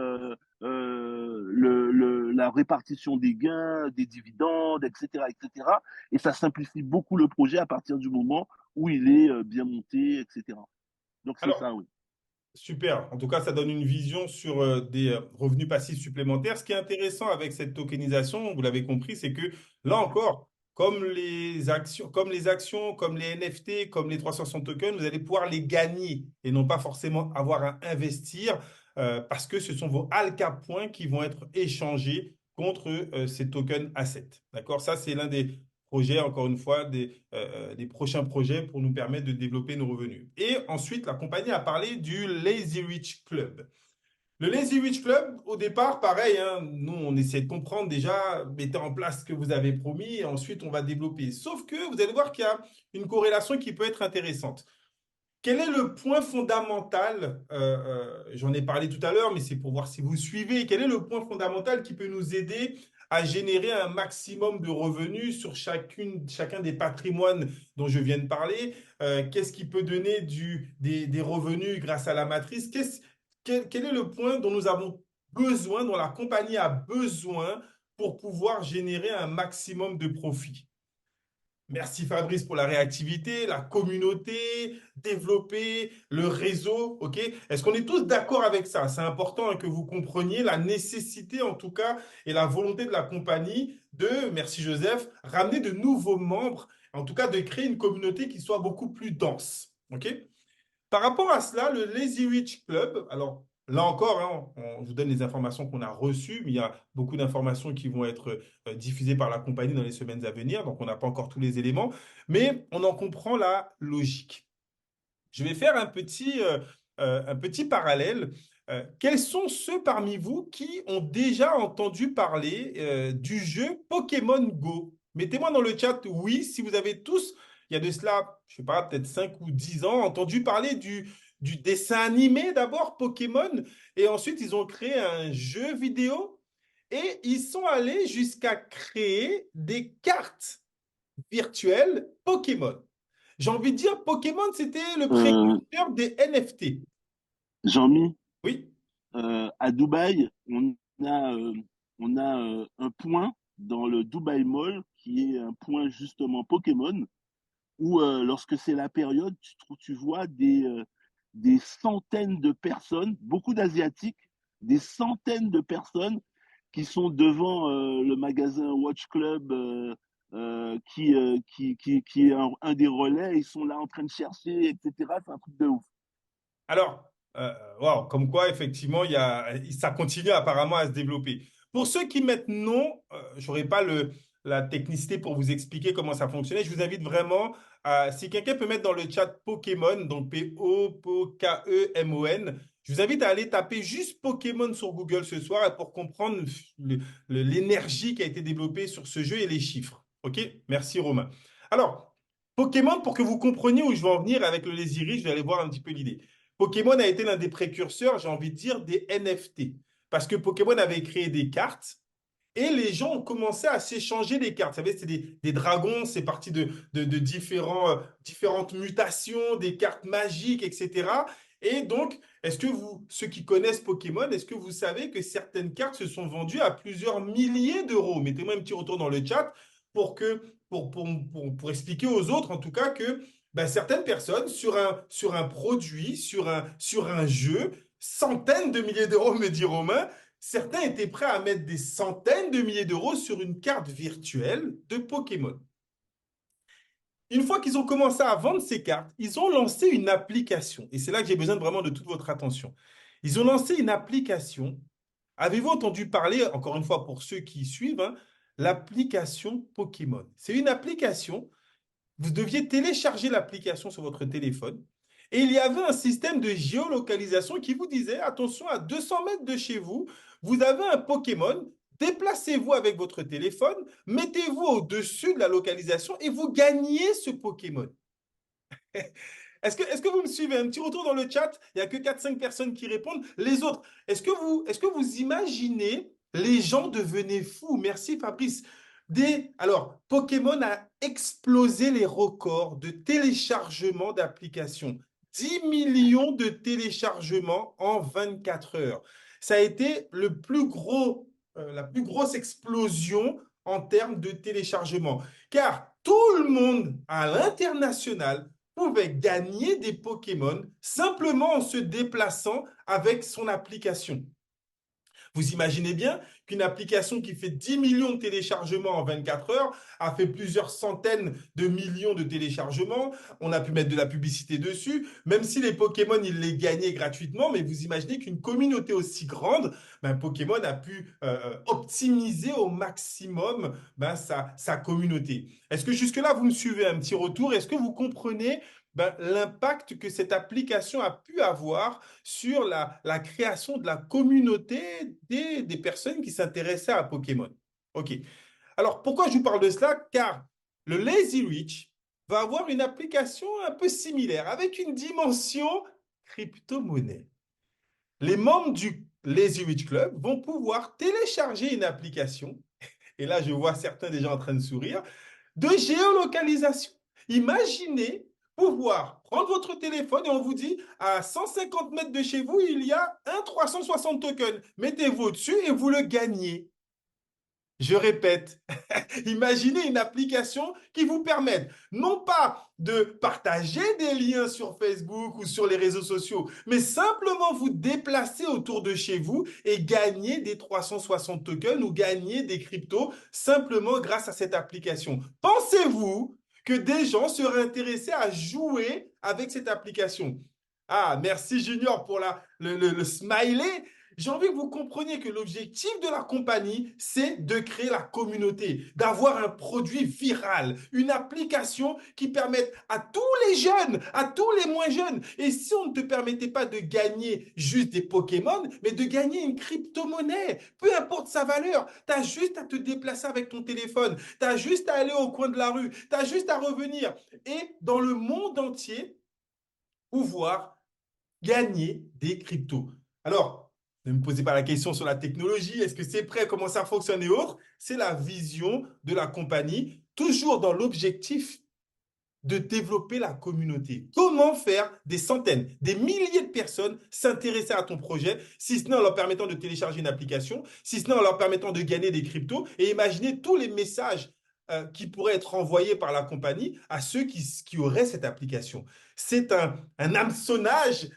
[SPEAKER 2] la répartition des gains, des dividendes, etc., etc. Et ça simplifie beaucoup le projet à partir du moment où il est bien monté, etc. Donc, c'est
[SPEAKER 1] Alors,
[SPEAKER 2] ça, oui.
[SPEAKER 1] super. En tout cas, ça donne une vision sur des revenus passifs supplémentaires. Ce qui est intéressant avec cette tokenisation, vous l'avez compris, c'est que là encore, comme les NFT, comme les 360 tokens, vous allez pouvoir les gagner et non pas forcément avoir à investir parce que ce sont vos Alka points qui vont être échangés contre ces tokens assets. D'accord? Ça, c'est l'un des projets, encore une fois, des prochains projets pour nous permettre de développer nos revenus. Et ensuite, la compagnie a parlé du Lazy Rich Club. Le Lazy Rich Club, au départ, pareil, hein, nous, on essaie de comprendre déjà, mettez en place ce que vous avez promis et ensuite on va développer. Sauf que vous allez voir qu'il y a une corrélation qui peut être intéressante. Quel est le point fondamental, j'en ai parlé tout à l'heure, mais c'est pour voir si vous suivez, quel est le point fondamental qui peut nous aider à générer un maximum de revenus sur chacun des patrimoines dont je viens de parler? Qu'est-ce qui peut donner des revenus grâce à la matrice? Quel est le point dont nous avons besoin, dont la compagnie a besoin pour pouvoir générer un maximum de profit? Merci Fabrice pour la réactivité, la communauté, développer le réseau, ok? Est-ce qu'on est tous d'accord avec ça? C'est important hein, que vous compreniez la nécessité en tout cas et la volonté de la compagnie de, merci Joseph, ramener de nouveaux membres, en tout cas de créer une communauté qui soit beaucoup plus dense, ok? Par rapport à cela, le Lazy Rich Club, alors là encore, hein, on vous donne les informations qu'on a reçues, mais il y a beaucoup d'informations qui vont être diffusées par la compagnie dans les semaines à venir, donc on n'a pas encore tous les éléments, mais on en comprend la logique. Je vais faire un petit parallèle. Quels sont ceux parmi vous qui ont déjà entendu parler du jeu Pokémon Go? Mettez-moi dans le chat oui, si vous avez tous, il y a de cela, je sais pas, peut-être 5 ou 10 ans, entendu parler du dessin animé d'abord, Pokémon, et ensuite ils ont créé un jeu vidéo et ils sont allés jusqu'à créer des cartes virtuelles Pokémon. J'ai envie de dire, Pokémon, c'était le
[SPEAKER 2] Euh,
[SPEAKER 1] précurseur des NFT.
[SPEAKER 2] Jean-Mi,
[SPEAKER 1] Oui.
[SPEAKER 2] à Dubaï, on a un point dans le Dubaï Mall qui est un point justement Pokémon où lorsque c'est la période, tu vois des centaines de personnes, beaucoup d'Asiatiques, des centaines de personnes qui sont devant le magasin Watch Club qui est un des relais. Ils sont là en train de chercher, etc. C'est un truc de ouf.
[SPEAKER 1] Alors, wow, comme quoi, effectivement, ça continue apparemment à se développer. Pour ceux qui mettent non, je n'aurai pas la technicité pour vous expliquer comment ça fonctionnait. Je vous invite vraiment si quelqu'un peut mettre dans le chat Pokémon, donc P-O-K-E-M-O-N, je vous invite à aller taper juste Pokémon sur Google ce soir pour comprendre l'énergie qui a été développée sur ce jeu et les chiffres. OK? Merci, Romain. Alors, Pokémon, pour que vous compreniez où je veux en venir avec le Lazy Rich, je vais aller voir un petit peu l'idée. Pokémon a été l'un des précurseurs, j'ai envie de dire, des NFT. Parce que Pokémon avait créé des cartes et les gens ont commencé à s'échanger des cartes. Vous savez, c'est des dragons, c'est parti de différentes mutations, des cartes magiques, etc. Et donc, ceux qui connaissent Pokémon, est-ce que vous savez que certaines cartes se sont vendues à plusieurs milliers d'euros? Mettez-moi un petit retour dans le chat pour expliquer aux autres, en tout cas, que ben, certaines personnes, sur un produit, sur un jeu, centaines de milliers d'euros, me dit Romain, certains étaient prêts à mettre des centaines de milliers d'euros sur une carte virtuelle de Pokémon. Une fois qu'ils ont commencé à vendre ces cartes, ils ont lancé une application. Et c'est là que j'ai besoin vraiment de toute votre attention. Ils ont lancé une application. Avez-vous entendu parler, encore une fois pour ceux qui suivent, hein, l'application Pokémon? C'est une application, vous deviez télécharger l'application sur votre téléphone. Et il y avait un système de géolocalisation qui vous disait, attention, à 200 mètres de chez vous, vous avez un Pokémon, déplacez-vous avec votre téléphone, mettez-vous au-dessus de la localisation et vous gagnez ce Pokémon. Est-ce que vous me suivez? Un petit retour dans le chat. Il n'y a que 4-5 personnes qui répondent. Les autres, est-ce que vous imaginez les gens devenaient fous? Merci Fabrice. Alors, Pokémon a explosé les records de téléchargement d'applications. 10 millions de téléchargements en 24 heures. Ça a été la plus grosse explosion en termes de téléchargement. Car tout le monde à l'international pouvait gagner des Pokémon simplement en se déplaçant avec son application. Vous imaginez bien qu'une application qui fait 10 millions de téléchargements en 24 heures a fait plusieurs centaines de millions de téléchargements. On a pu mettre de la publicité dessus, même si les Pokémon, ils les gagnaient gratuitement. Mais vous imaginez qu'une communauté aussi grande, ben, Pokémon a pu optimiser au maximum ben, sa communauté. Est-ce que jusque-là, vous me suivez un petit retour? Est-ce que vous comprenez ben, l'impact que cette application a pu avoir sur la création de la communauté des personnes qui s'intéressaient à Pokémon? OK. Alors, pourquoi je vous parle de cela? Car le Lazy Rich va avoir une application un peu similaire, avec une dimension crypto-monnaie. Les membres du Lazy Rich Club vont pouvoir télécharger une application, et là je vois certains déjà en train de sourire, de géolocalisation. Imaginez pouvoir prendre votre téléphone et on vous dit à 150 mètres de chez vous, il y a un 360 tokens. Mettez-vous dessus et vous le gagnez. Je répète, imaginez une application qui vous permette non pas de partager des liens sur Facebook ou sur les réseaux sociaux, mais simplement vous déplacer autour de chez vous et gagner des 360 tokens ou gagner des cryptos simplement grâce à cette application. Pensez-vous que des gens seraient intéressés à jouer avec cette application? Ah, merci Junior pour le smiley. J'ai envie que vous compreniez que l'objectif de la compagnie, c'est de créer la communauté, d'avoir un produit viral, une application qui permette à tous les jeunes, à tous les moins jeunes. Et si on ne te permettait pas de gagner juste des Pokémon, mais de gagner une crypto-monnaie, peu importe sa valeur, tu as juste à te déplacer avec ton téléphone, tu as juste à aller au coin de la rue, tu as juste à revenir. Et dans le monde entier, pouvoir gagner des cryptos. Alors, ne me posez pas la question sur la technologie, est-ce que c'est prêt, comment ça fonctionne et autres. C'est la vision de la compagnie, toujours dans l'objectif de développer la communauté. Comment faire des centaines, des milliers de personnes s'intéresser à ton projet, si ce n'est en leur permettant de télécharger une application, si ce n'est en leur permettant de gagner des cryptos, et imaginez tous les messages qui pourraient être envoyés par la compagnie à ceux qui auraient cette application. C'est un hameçonnage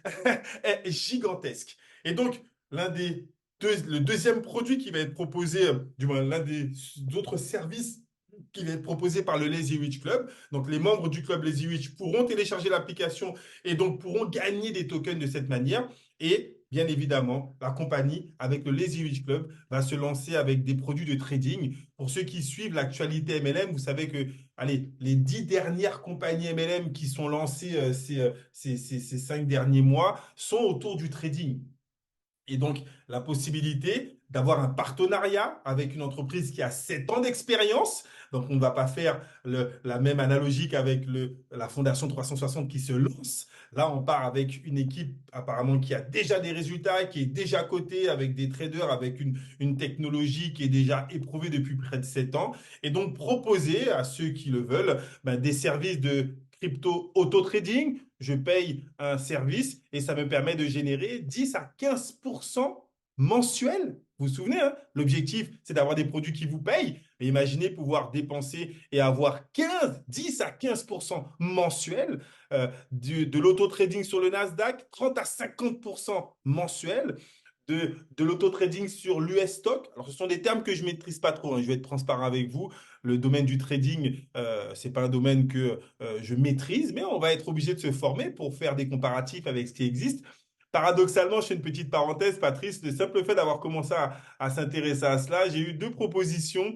[SPEAKER 1] gigantesque. Et donc, le deuxième produit qui va être proposé, du moins l'un des autres services qui va être proposé par le Lazy Rich Club. Donc, les membres du club Lazy Rich pourront télécharger l'application et donc pourront gagner des tokens de cette manière. Et bien évidemment, la compagnie, avec le Lazy Rich Club, va se lancer avec des produits de trading. Pour ceux qui suivent l'actualité MLM, vous savez que allez, les 10 dernières compagnies MLM qui sont lancées ces 5 derniers mois sont autour du trading. Et donc, la possibilité d'avoir un partenariat avec une entreprise qui a 7 ans d'expérience. Donc, on ne va pas faire la même analogie qu'avec la Fondation 360 qui se lance. Là, on part avec une équipe apparemment qui a déjà des résultats, qui est déjà cotée avec des traders, avec une technologie qui est déjà éprouvée depuis près de 7 ans. Et donc, proposer à ceux qui le veulent ben, des services de crypto auto-trading, je paye un service et ça me permet de générer 10 à 15% mensuel. Vous vous souvenez, hein, l'objectif, c'est d'avoir des produits qui vous payent. Mais imaginez pouvoir dépenser et avoir 10 à 15% mensuel de l'auto-trading sur le Nasdaq, 30 à 50% mensuel de l'auto-trading sur l'US stock. Alors, ce sont des termes que je ne maîtrise pas trop, hein. Je vais être transparent avec vous. Le domaine du trading, ce n'est pas un domaine que je maîtrise, mais on va être obligé de se former pour faire des comparatifs avec ce qui existe. Paradoxalement, je fais une petite parenthèse, Patrice, le simple fait d'avoir commencé à s'intéresser à cela, j'ai eu deux propositions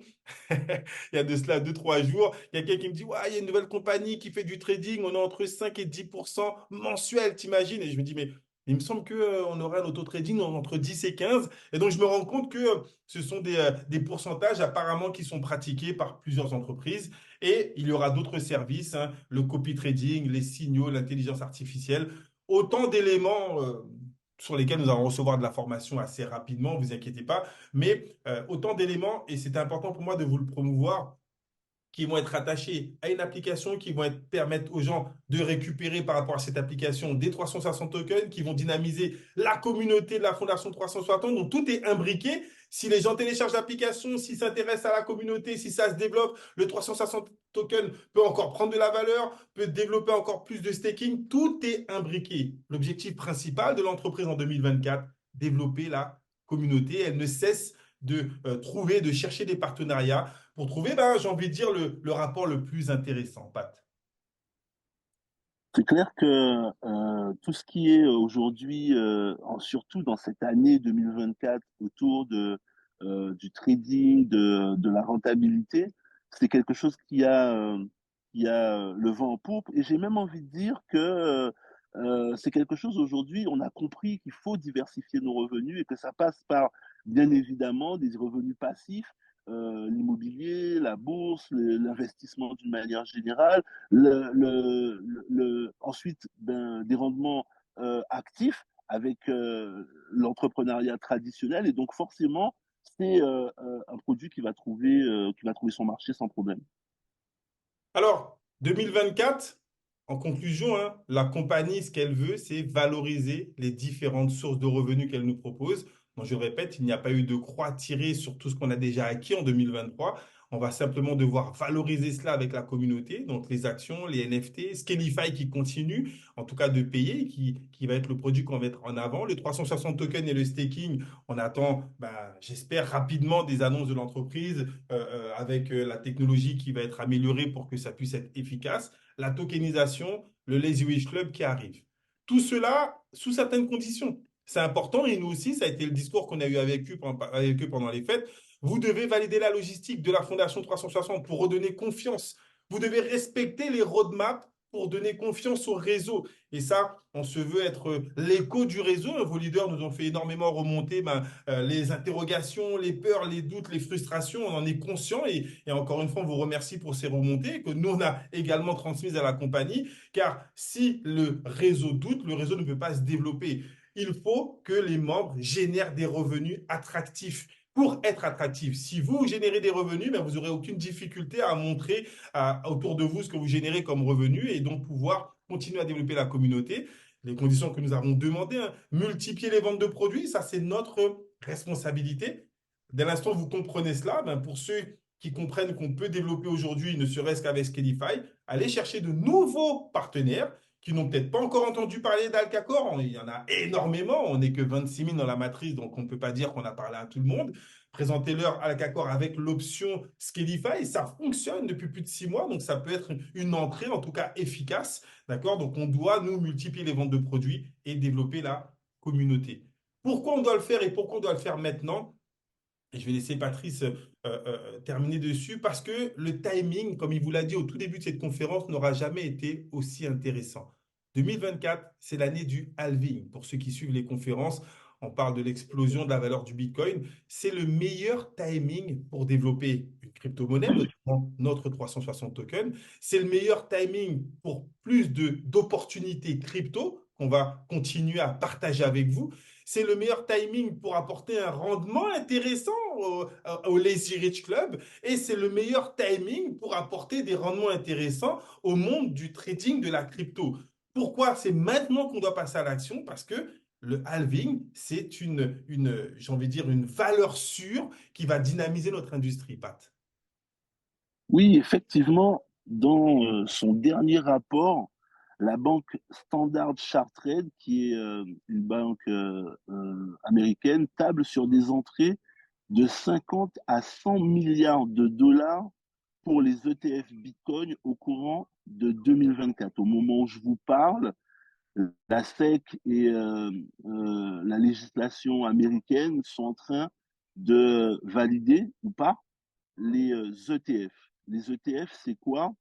[SPEAKER 1] il y a de cela 2, 3 jours. Il y a quelqu'un qui me dit, ouais, il y a une nouvelle compagnie qui fait du trading, on est entre 5 et 10% mensuel, t'imagines? Et je me dis, mais il me semble qu'on aura un auto-trading entre 10 et 15. Et donc, je me rends compte que ce sont des pourcentages apparemment qui sont pratiqués par plusieurs entreprises. Et il y aura d'autres services, hein, le copy trading, les signaux, l'intelligence artificielle, autant d'éléments sur lesquels nous allons recevoir de la formation assez rapidement, vous inquiétez pas, mais autant d'éléments, et c'est important pour moi de vous le promouvoir, qui vont être attachés à une application, qui vont permettre aux gens de récupérer par rapport à cette application des 360 tokens, qui vont dynamiser la communauté de la Fondation 360. Donc, tout est imbriqué. Si les gens téléchargent l'application, s'ils s'intéressent à la communauté, si ça se développe, le 360 token peut encore prendre de la valeur, peut développer encore plus de staking. Tout est imbriqué. L'objectif principal de l'entreprise en 2024, développer la communauté. Elle ne cesse de trouver, de chercher des partenariats pour trouver, j'ai envie de dire, le rapport le plus intéressant, Pat.
[SPEAKER 2] C'est clair que tout ce qui est aujourd'hui, surtout dans cette année 2024, autour du trading, de la rentabilité, c'est quelque chose qui a le vent en poupe. Et j'ai même envie de dire que c'est quelque chose aujourd'hui, on a compris qu'il faut diversifier nos revenus et que ça passe par, bien évidemment, des revenus passifs, l'immobilier, la bourse, l'investissement d'une manière générale ensuite des rendements actifs avec l'entrepreneuriat traditionnel. Et donc, forcément, c'est un produit qui va trouver son marché sans problème.
[SPEAKER 1] Alors, 2024, en conclusion, hein, la compagnie, ce qu'elle veut, c'est valoriser les différentes sources de revenus qu'elle nous propose. Donc, je le répète, il n'y a pas eu de croix tirée sur tout ce qu'on a déjà acquis en 2023. On va simplement devoir valoriser cela avec la communauté, donc les actions, les NFT, Scalify qui continue, en tout cas de payer, qui va être le produit qu'on va mettre en avant. Le 360 tokens et le staking, on attend, j'espère, rapidement des annonces de l'entreprise avec la technologie qui va être améliorée pour que ça puisse être efficace, la tokenisation, le Lazy Wish Club qui arrive. Tout cela sous certaines conditions. C'est important et nous aussi, ça a été le discours qu'on a eu avec eux pendant les fêtes. Vous devez valider la logistique de la Fondation 360 pour redonner confiance. Vous devez respecter les roadmaps pour donner confiance au réseau. Et ça, on se veut être l'écho du réseau. Vos leaders nous ont fait énormément remonter les interrogations, les peurs, les doutes, les frustrations. On en est conscient et encore une fois, on vous remercie pour ces remontées que nous, on a également transmises à la compagnie. Car si le réseau doute, le réseau ne peut pas se développer. Il faut que les membres génèrent des revenus attractifs pour être attractif. Si vous générez des revenus, vous n'aurez aucune difficulté à montrer autour de vous ce que vous générez comme revenus et donc pouvoir continuer à développer la communauté. Les conditions que nous avons demandées, hein, multiplier les ventes de produits, ça c'est notre responsabilité. Dès l'instant où vous comprenez cela, pour ceux qui comprennent qu'on peut développer aujourd'hui, ne serait-ce qu'avec Scalify, allez chercher de nouveaux partenaires qui n'ont peut-être pas encore entendu parler d'Alcacor. Il y en a énormément. On n'est que 26 000 dans la matrice, donc on ne peut pas dire qu'on a parlé à tout le monde. Présentez-leur Alcacor avec l'option Scalify. Ça fonctionne depuis plus de 6 mois, donc ça peut être une entrée, en tout cas efficace. D'accord? Donc on doit, nous, multiplier les ventes de produits et développer la communauté. Pourquoi on doit le faire et pourquoi on doit le faire maintenant? Et je vais laisser Patrice terminer dessus parce que le timing, comme il vous l'a dit au tout début de cette conférence, n'aura jamais été aussi intéressant. 2024, c'est l'année du halving. Pour ceux qui suivent les conférences, on parle de l'explosion de la valeur du Bitcoin. C'est le meilleur timing pour développer une crypto-monnaie, notamment notre 360 token. C'est le meilleur timing pour plus d'opportunités crypto qu'on va continuer à partager avec vous. C'est le meilleur timing pour apporter un rendement intéressant au Lazy Rich Club et c'est le meilleur timing pour apporter des rendements intéressants au monde du trading de la crypto. Pourquoi c'est maintenant qu'on doit passer à l'action? Parce que le halving, c'est j'ai envie de dire, une valeur sûre qui va dynamiser notre industrie, Pat.
[SPEAKER 2] Oui, effectivement, dans son dernier rapport, la banque Standard Chartered, qui est une banque américaine, table sur des entrées de 50 à 100 milliards de dollars pour les ETF Bitcoin au courant de 2024. Au moment où je vous parle, la SEC et la législation américaine sont en train de valider ou pas les ETF. Les ETF, c'est quoi?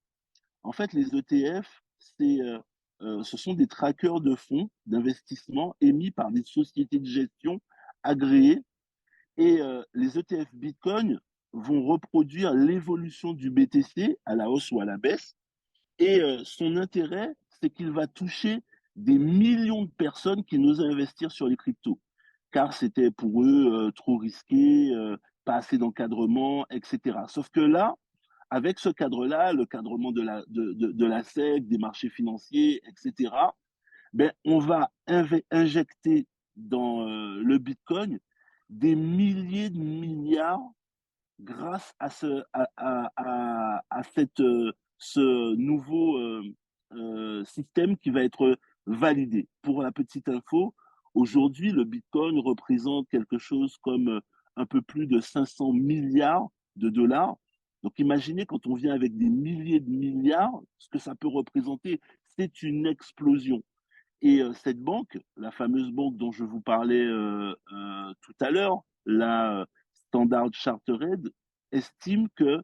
[SPEAKER 2] En fait, les ETF, ce sont des trackers de fonds d'investissement émis par des sociétés de gestion agréées. Et les ETF Bitcoin vont reproduire l'évolution du BTC à la hausse ou à la baisse. Et son intérêt, c'est qu'il va toucher des millions de personnes qui n'osent investir sur les cryptos, car c'était pour eux trop risqué, pas assez d'encadrement, etc. Sauf que là, avec ce cadre-là, le cadrement de la SEC, des marchés financiers, etc., ben, on va injecter dans le Bitcoin des milliers de milliards grâce à ce nouveau système qui va être validé. Pour la petite info, Aujourd'hui, le Bitcoin représente quelque chose comme un peu plus de 500 milliards de dollars. Donc imaginez quand on vient avec des milliers de milliards, ce que ça peut représenter, c'est une explosion. Et cette banque, la fameuse banque dont je vous parlais tout à l'heure, la Standard Chartered, estime que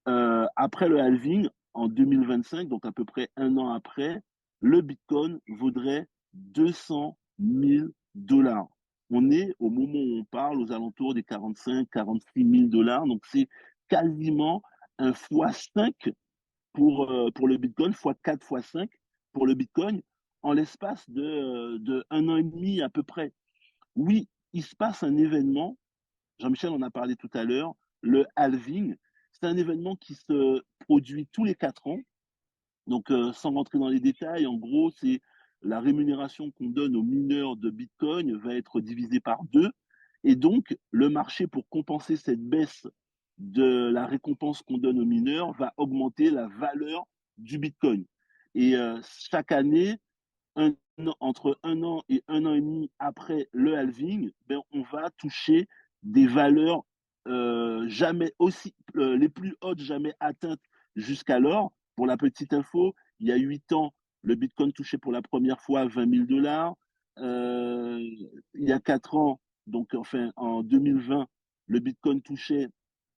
[SPEAKER 2] après le halving, en 2025, donc à peu près un an après, le Bitcoin vaudrait 200 000 dollars. On est, au moment où on parle, aux alentours des 45, 46 000 dollars. Donc c'est quasiment un x5 pour le Bitcoin, x4, x5 pour le Bitcoin, en l'espace de un an et demi à peu près. Oui, il se passe un événement, Jean-Michel en a parlé tout à l'heure, le halving. C'est un événement qui se produit tous les 4 ans. Donc, sans rentrer dans les détails, en gros, c'est la rémunération qu'on donne aux mineurs de Bitcoin va être divisée par deux. Et donc, le marché, pour compenser cette baisse de la récompense qu'on donne aux mineurs, va augmenter la valeur du Bitcoin. Et chaque année, entre un an et un an et demi après le halving, ben, on va toucher des valeurs jamais aussi les plus hautes jamais atteintes jusqu'alors. Pour la petite info, il y a 8 ans, le Bitcoin touchait pour la première fois 20 000 dollars. Il y a 4 ans, donc enfin en 2020, le Bitcoin touchait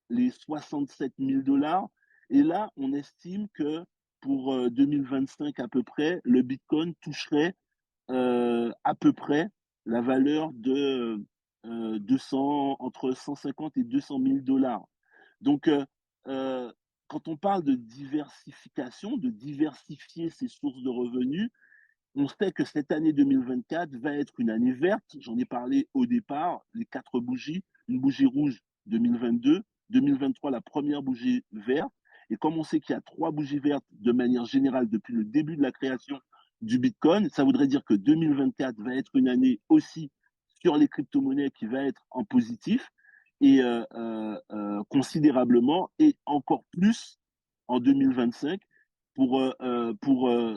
[SPEAKER 2] les 67 000 dollars. Et là, on estime que pour 2025 à peu près, le Bitcoin toucherait à peu près la valeur de 200, entre 150 et 200 000 dollars. Donc, euh, quand on parle de diversification, de diversifier ses sources de revenus, on sait que cette année 2024 va être une année verte. J'en ai parlé au départ, les 4 bougies, une bougie rouge 2022, 2023 la première bougie verte. Et comme on sait qu'il y a 3 bougies vertes de manière générale depuis le début de la création du Bitcoin, ça voudrait dire que 2024 va être une année aussi sur les crypto-monnaies qui va être en positif et considérablement et encore plus en 2025 pour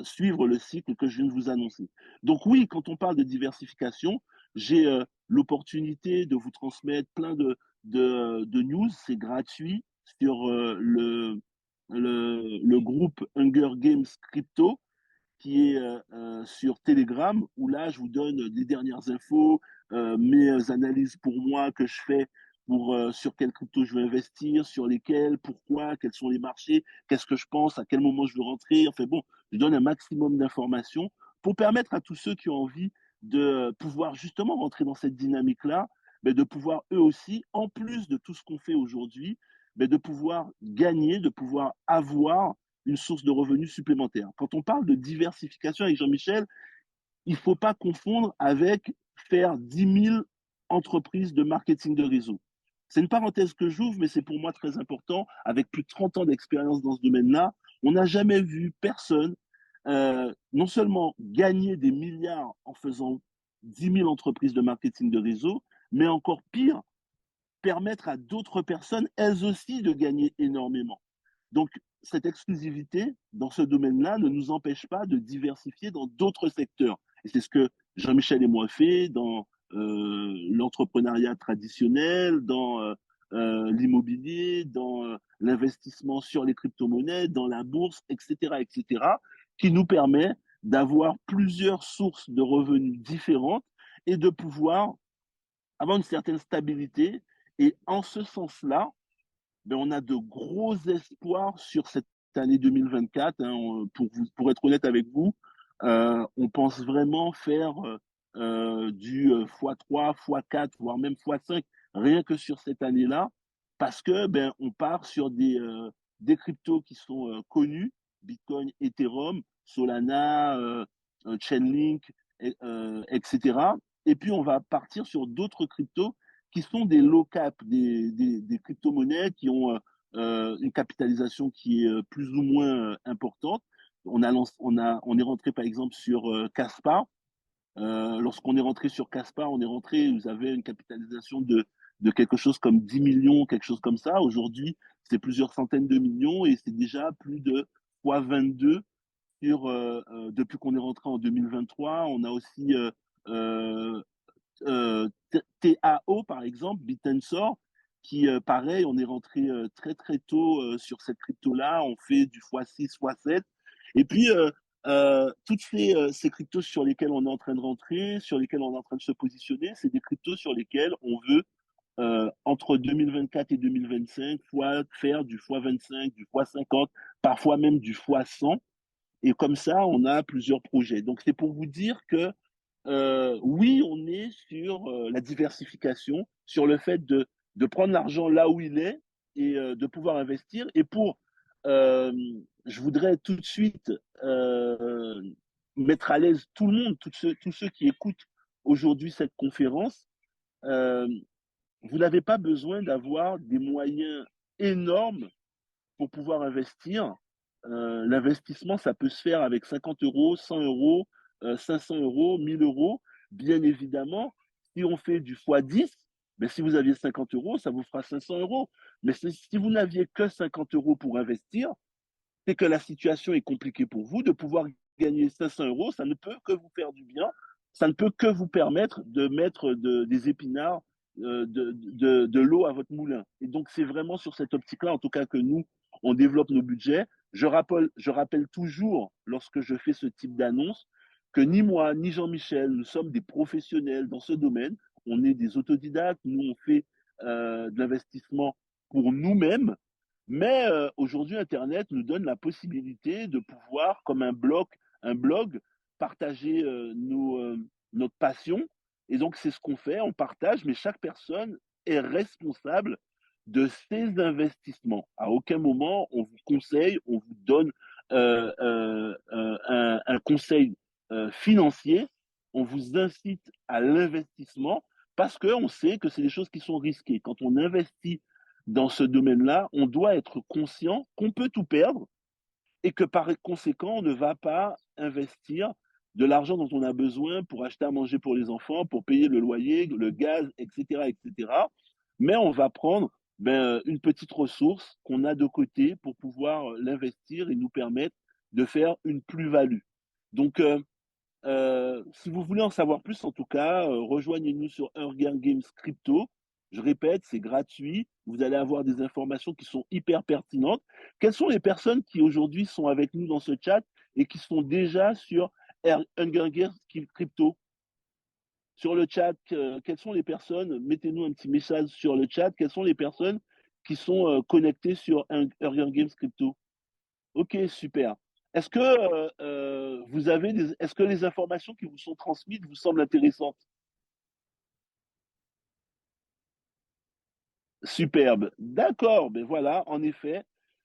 [SPEAKER 2] suivre le cycle que je viens de vous annoncer. Donc oui, quand on parle de diversification, j'ai l'opportunité de vous transmettre plein de news, c'est gratuit sur le groupe Hunger Games Crypto qui est sur Telegram, où là, je vous donne les dernières infos, mes analyses pour moi que je fais pour sur quel crypto je veux investir, sur lesquels, pourquoi, quels sont les marchés, qu'est-ce que je pense, à quel moment je veux rentrer. Enfin bon, je donne un maximum d'informations pour permettre à tous ceux qui ont envie de pouvoir justement rentrer dans cette dynamique-là, mais de pouvoir eux aussi, en plus de tout ce qu'on fait aujourd'hui, mais de pouvoir gagner, de pouvoir avoir une source de revenus supplémentaire. Quand on parle de diversification avec Jean-Michel, il ne faut pas confondre avec faire 10 000 entreprises de marketing de réseau. C'est une parenthèse que j'ouvre, mais c'est pour moi très important. Avec plus de 30 ans d'expérience dans ce domaine-là, on n'a jamais vu personne non seulement gagner des milliards en faisant 10 000 entreprises de marketing de réseau, mais encore pire, permettre à d'autres personnes, elles aussi, de gagner énormément. Donc, cette exclusivité dans ce domaine-là ne nous empêche pas de diversifier dans d'autres secteurs. Et c'est ce que Jean-Michel et moi fait dans l'entrepreneuriat traditionnel, dans l'immobilier, dans l'investissement sur les crypto-monnaies, dans la bourse, etc., qui nous permet d'avoir plusieurs sources de revenus différentes et de pouvoir avoir une certaine stabilité. Et en ce sens-là, ben, on a de gros espoirs sur cette année 2024. Hein. Pour être honnête avec vous, on pense vraiment faire du x3, x4, voire même x5, rien que sur cette année-là, parce que ben, on part sur des cryptos qui sont connus, Bitcoin, Ethereum, Solana, Chainlink, etc. Et puis on va partir sur d'autres cryptos qui sont des low cap, des crypto-monnaies qui ont une capitalisation qui est plus ou moins importante. On est rentré par exemple sur Caspar. Lorsqu'on est rentré sur Caspar, on est rentré, vous avez une capitalisation de quelque chose comme 10 millions, quelque chose comme ça. Aujourd'hui, c'est plusieurs centaines de millions et c'est déjà plus de fois 22 depuis qu'on est rentré en 2023. On a aussi euh, TAO, par exemple, Bitensor, qui, pareil, on est rentré très très tôt sur cette crypto-là, on fait du x6, x7. Et puis, toutes ces cryptos sur lesquels on est en train de rentrer, sur lesquels on est en train de se positionner, c'est des cryptos sur lesquels on veut, entre 2024 et 2025, faire du x25, du x50, parfois même du x100. Et comme ça, on a plusieurs projets. Donc, c'est pour vous dire que oui, on est sur la diversification, sur le fait de prendre l'argent là où il est et de pouvoir investir. Et euh, je voudrais tout de suite euh, mettre à l'aise tout le monde, tous ceux qui écoutent aujourd'hui cette conférence. Euh, Vous n'avez pas besoin d'avoir des moyens énormes pour pouvoir investir. L'investissement, ça peut se faire avec 50 euros, 100 euros, 500 euros, 1000 euros. Bien évidemment, si on fait du x10, mais si vous aviez 50 euros, ça vous fera 500 euros. Mais si vous n'aviez que 50 euros pour investir, c'est que la situation est compliquée pour vous. De pouvoir gagner 500 euros, ça ne peut que vous faire du bien. Ça ne peut que vous permettre de mettre des épinards, de l'eau à votre moulin. Et donc, c'est vraiment sur cette optique-là, en tout cas, que nous, on développe nos budgets. Je rappelle toujours, lorsque je fais ce type d'annonce, que ni moi, ni Jean-Michel, nous sommes des professionnels dans ce domaine. On est des autodidactes. Nous, on fait de l'investissement pour nous-mêmes. Mais aujourd'hui, Internet nous donne la possibilité de pouvoir, comme un blog partager notre passion. Et donc, c'est ce qu'on fait, on partage, mais chaque personne est responsable de ses investissements. À aucun moment, on vous conseille, on vous donne un conseil financier, on vous incite à l'investissement parce qu'on sait que c'est des choses qui sont risquées. Quand on investit dans ce domaine-là, on doit être conscient qu'on peut tout perdre et que par conséquent, on ne va pas investir de l'argent dont on a besoin pour acheter à manger pour les enfants, pour payer le loyer, le gaz, etc., etc. Mais on va prendre une petite ressource qu'on a de côté pour pouvoir l'investir et nous permettre de faire une plus-value. Donc, si vous voulez en savoir plus, en tout cas, rejoignez-nous sur Hunger Games Crypto. Je répète, c'est gratuit. Vous allez avoir des informations qui sont hyper pertinentes. Quelles sont les personnes qui aujourd'hui sont avec nous dans ce chat et qui sont déjà sur Hunger Games Crypto? Sur le chat, quelles sont les personnes? Mettez-nous un petit message sur le chat. Quelles sont les personnes qui sont connectées sur Hunger Games Crypto? Ok, super. Est-ce que est-ce que les informations qui vous sont transmises vous semblent intéressantes? Superbe. D'accord, ben voilà, en effet.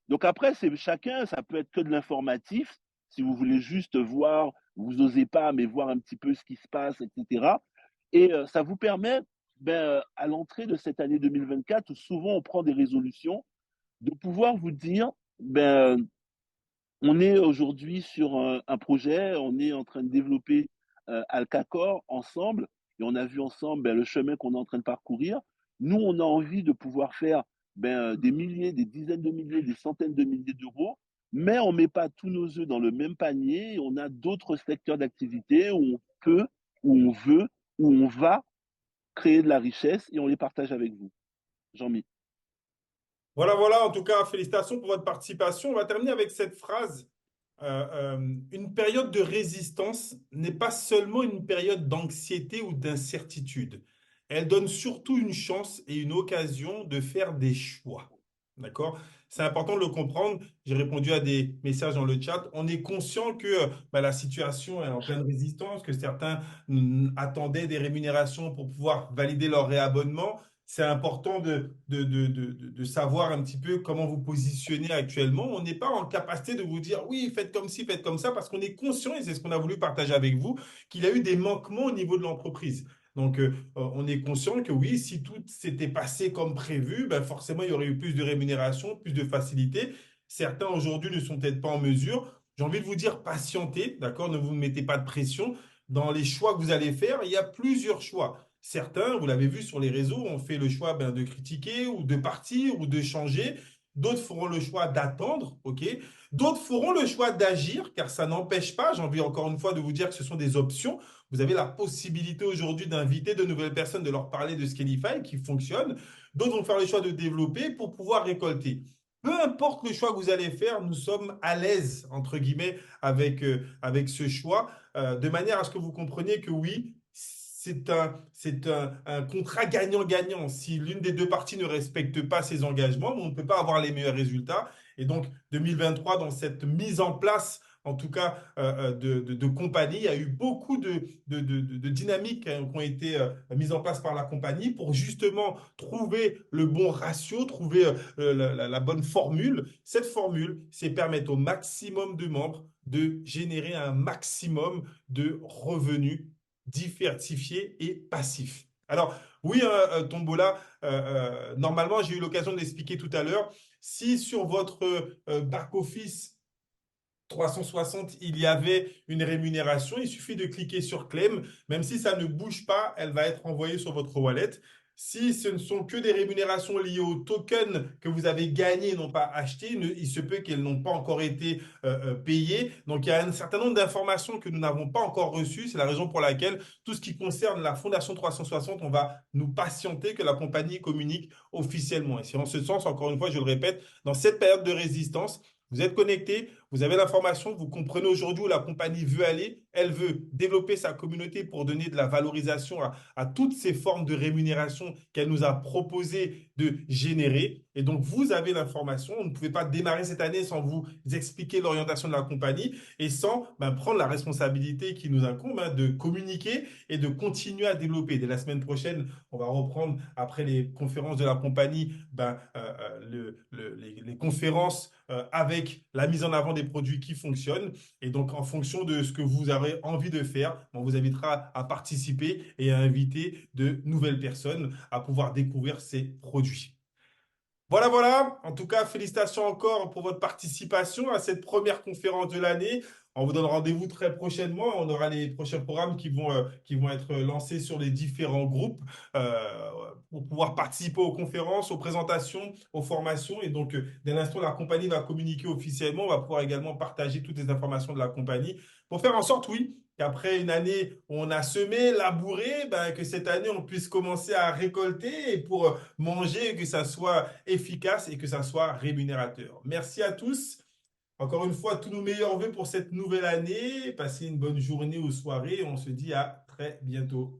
[SPEAKER 2] Donc après, c'est chacun, ça peut être que de l'informatif, si vous voulez juste voir, vous n'osez pas, mais voir un petit peu ce qui se passe, etc. Et ça vous permet, à l'entrée de cette année 2024, où souvent on prend des résolutions, de pouvoir vous dire, on est aujourd'hui sur un projet, on est en train de développer Alcacor ensemble, et on a vu ensemble le chemin qu'on est en train de parcourir. Nous, on a envie de pouvoir faire des milliers, des dizaines de milliers, des centaines de milliers d'euros, mais on ne met pas tous nos œufs dans le même panier. On a d'autres secteurs d'activité où on peut, où on veut, où on va créer de la richesse et on les partage avec vous. Jean-Mi.
[SPEAKER 1] Voilà, voilà, en tout cas, félicitations pour votre participation. On va terminer avec cette phrase. Une période de résistance n'est pas seulement une période d'anxiété ou d'incertitude. Elle donne surtout une chance et une occasion de faire des choix. D'accord? C'est important de le comprendre. J'ai répondu à des messages dans le chat. On est conscient que la situation est en pleine résistance, que certains attendaient des rémunérations pour pouvoir valider leur réabonnement. C'est important de savoir un petit peu comment vous positionnez actuellement. On n'est pas en capacité de vous dire oui, faites comme ci, faites comme ça, parce qu'on est conscient, et c'est ce qu'on a voulu partager avec vous, qu'il y a eu des manquements au niveau de l'entreprise. Donc, on est conscient que oui, si tout s'était passé comme prévu, ben forcément, il y aurait eu plus de rémunération, plus de facilité. Certains aujourd'hui ne sont peut-être pas en mesure. J'ai envie de vous dire patientez, d'accord? Ne vous mettez pas de pression. Dans les choix que vous allez faire, il y a plusieurs choix. Certains, vous l'avez vu sur les réseaux, ont fait le choix de critiquer ou de partir ou de changer. d'autres feront le choix d'attendre, ok? D'autres feront le choix d'agir, car ça n'empêche pas, j'ai envie encore une fois de vous dire que ce sont des options. Vous avez la possibilité aujourd'hui d'inviter de nouvelles personnes, de leur parler de Scanify qui fonctionne. D'autres vont faire le choix de développer pour pouvoir récolter. Peu importe le choix que vous allez faire, nous sommes à l'aise, entre guillemets, avec ce choix, de manière à ce que vous compreniez que oui, c'est un contrat gagnant-gagnant. Si l'une des deux parties ne respecte pas ses engagements, on ne peut pas avoir les meilleurs résultats. Et donc, 2023, dans cette mise en place, en tout cas, de compagnie, il y a eu beaucoup de dynamiques qui ont été mises en place par la compagnie pour justement trouver le bon ratio, trouver la bonne formule. Cette formule, c'est permettre au maximum de membres de générer un maximum de revenus diversifiés et passifs. Alors, oui, Tombola, normalement, j'ai eu l'occasion de l'expliquer tout à l'heure. Si sur votre back-office 360, il y avait une rémunération, il suffit de cliquer sur Claim. Même si ça ne bouge pas, elle va être envoyée sur votre wallet. Si ce ne sont que des rémunérations liées aux tokens que vous avez gagnés et non pas achetés, il se peut qu'elles n'ont pas encore été payées. Donc, il y a un certain nombre d'informations que nous n'avons pas encore reçues. C'est la raison pour laquelle tout ce qui concerne la Fondation 360, on va nous patienter que la compagnie communique officiellement. Et c'est en ce sens, encore une fois, je le répète, dans cette période de résistance, vous êtes connecté, vous avez l'information, vous comprenez aujourd'hui où la compagnie veut aller. Elle veut développer sa communauté pour donner de la valorisation à toutes ces formes de rémunération qu'elle nous a proposé de générer. Et donc, vous avez l'information. On ne pouvait pas démarrer cette année sans vous expliquer l'orientation de la compagnie et sans prendre la responsabilité qui nous incombe de communiquer et de continuer à développer. Dès la semaine prochaine, on va reprendre, après les conférences de la compagnie, les conférences avec la mise en avant des produits qui fonctionnent. Et donc, en fonction de ce que vous avez envie de faire, on vous invitera à participer et à inviter de nouvelles personnes à pouvoir découvrir ces produits. Voilà, voilà. En tout cas, félicitations encore pour votre participation à cette première conférence de l'année. On vous donne rendez-vous très prochainement. On aura les prochains programmes qui vont être lancés sur les différents groupes pour pouvoir participer aux conférences, aux présentations, aux formations. Et donc, dès l'instant où la compagnie va communiquer officiellement, on va pouvoir également partager toutes les informations de la compagnie pour faire en sorte, oui, qu'après une année où on a semé, labouré, que cette année, on puisse commencer à récolter et pour manger, que ça soit efficace et que ça soit rémunérateur. Merci à tous. Encore une fois, tous nos meilleurs vœux pour cette nouvelle année. Passez une bonne journée ou soirée. On se dit à très bientôt.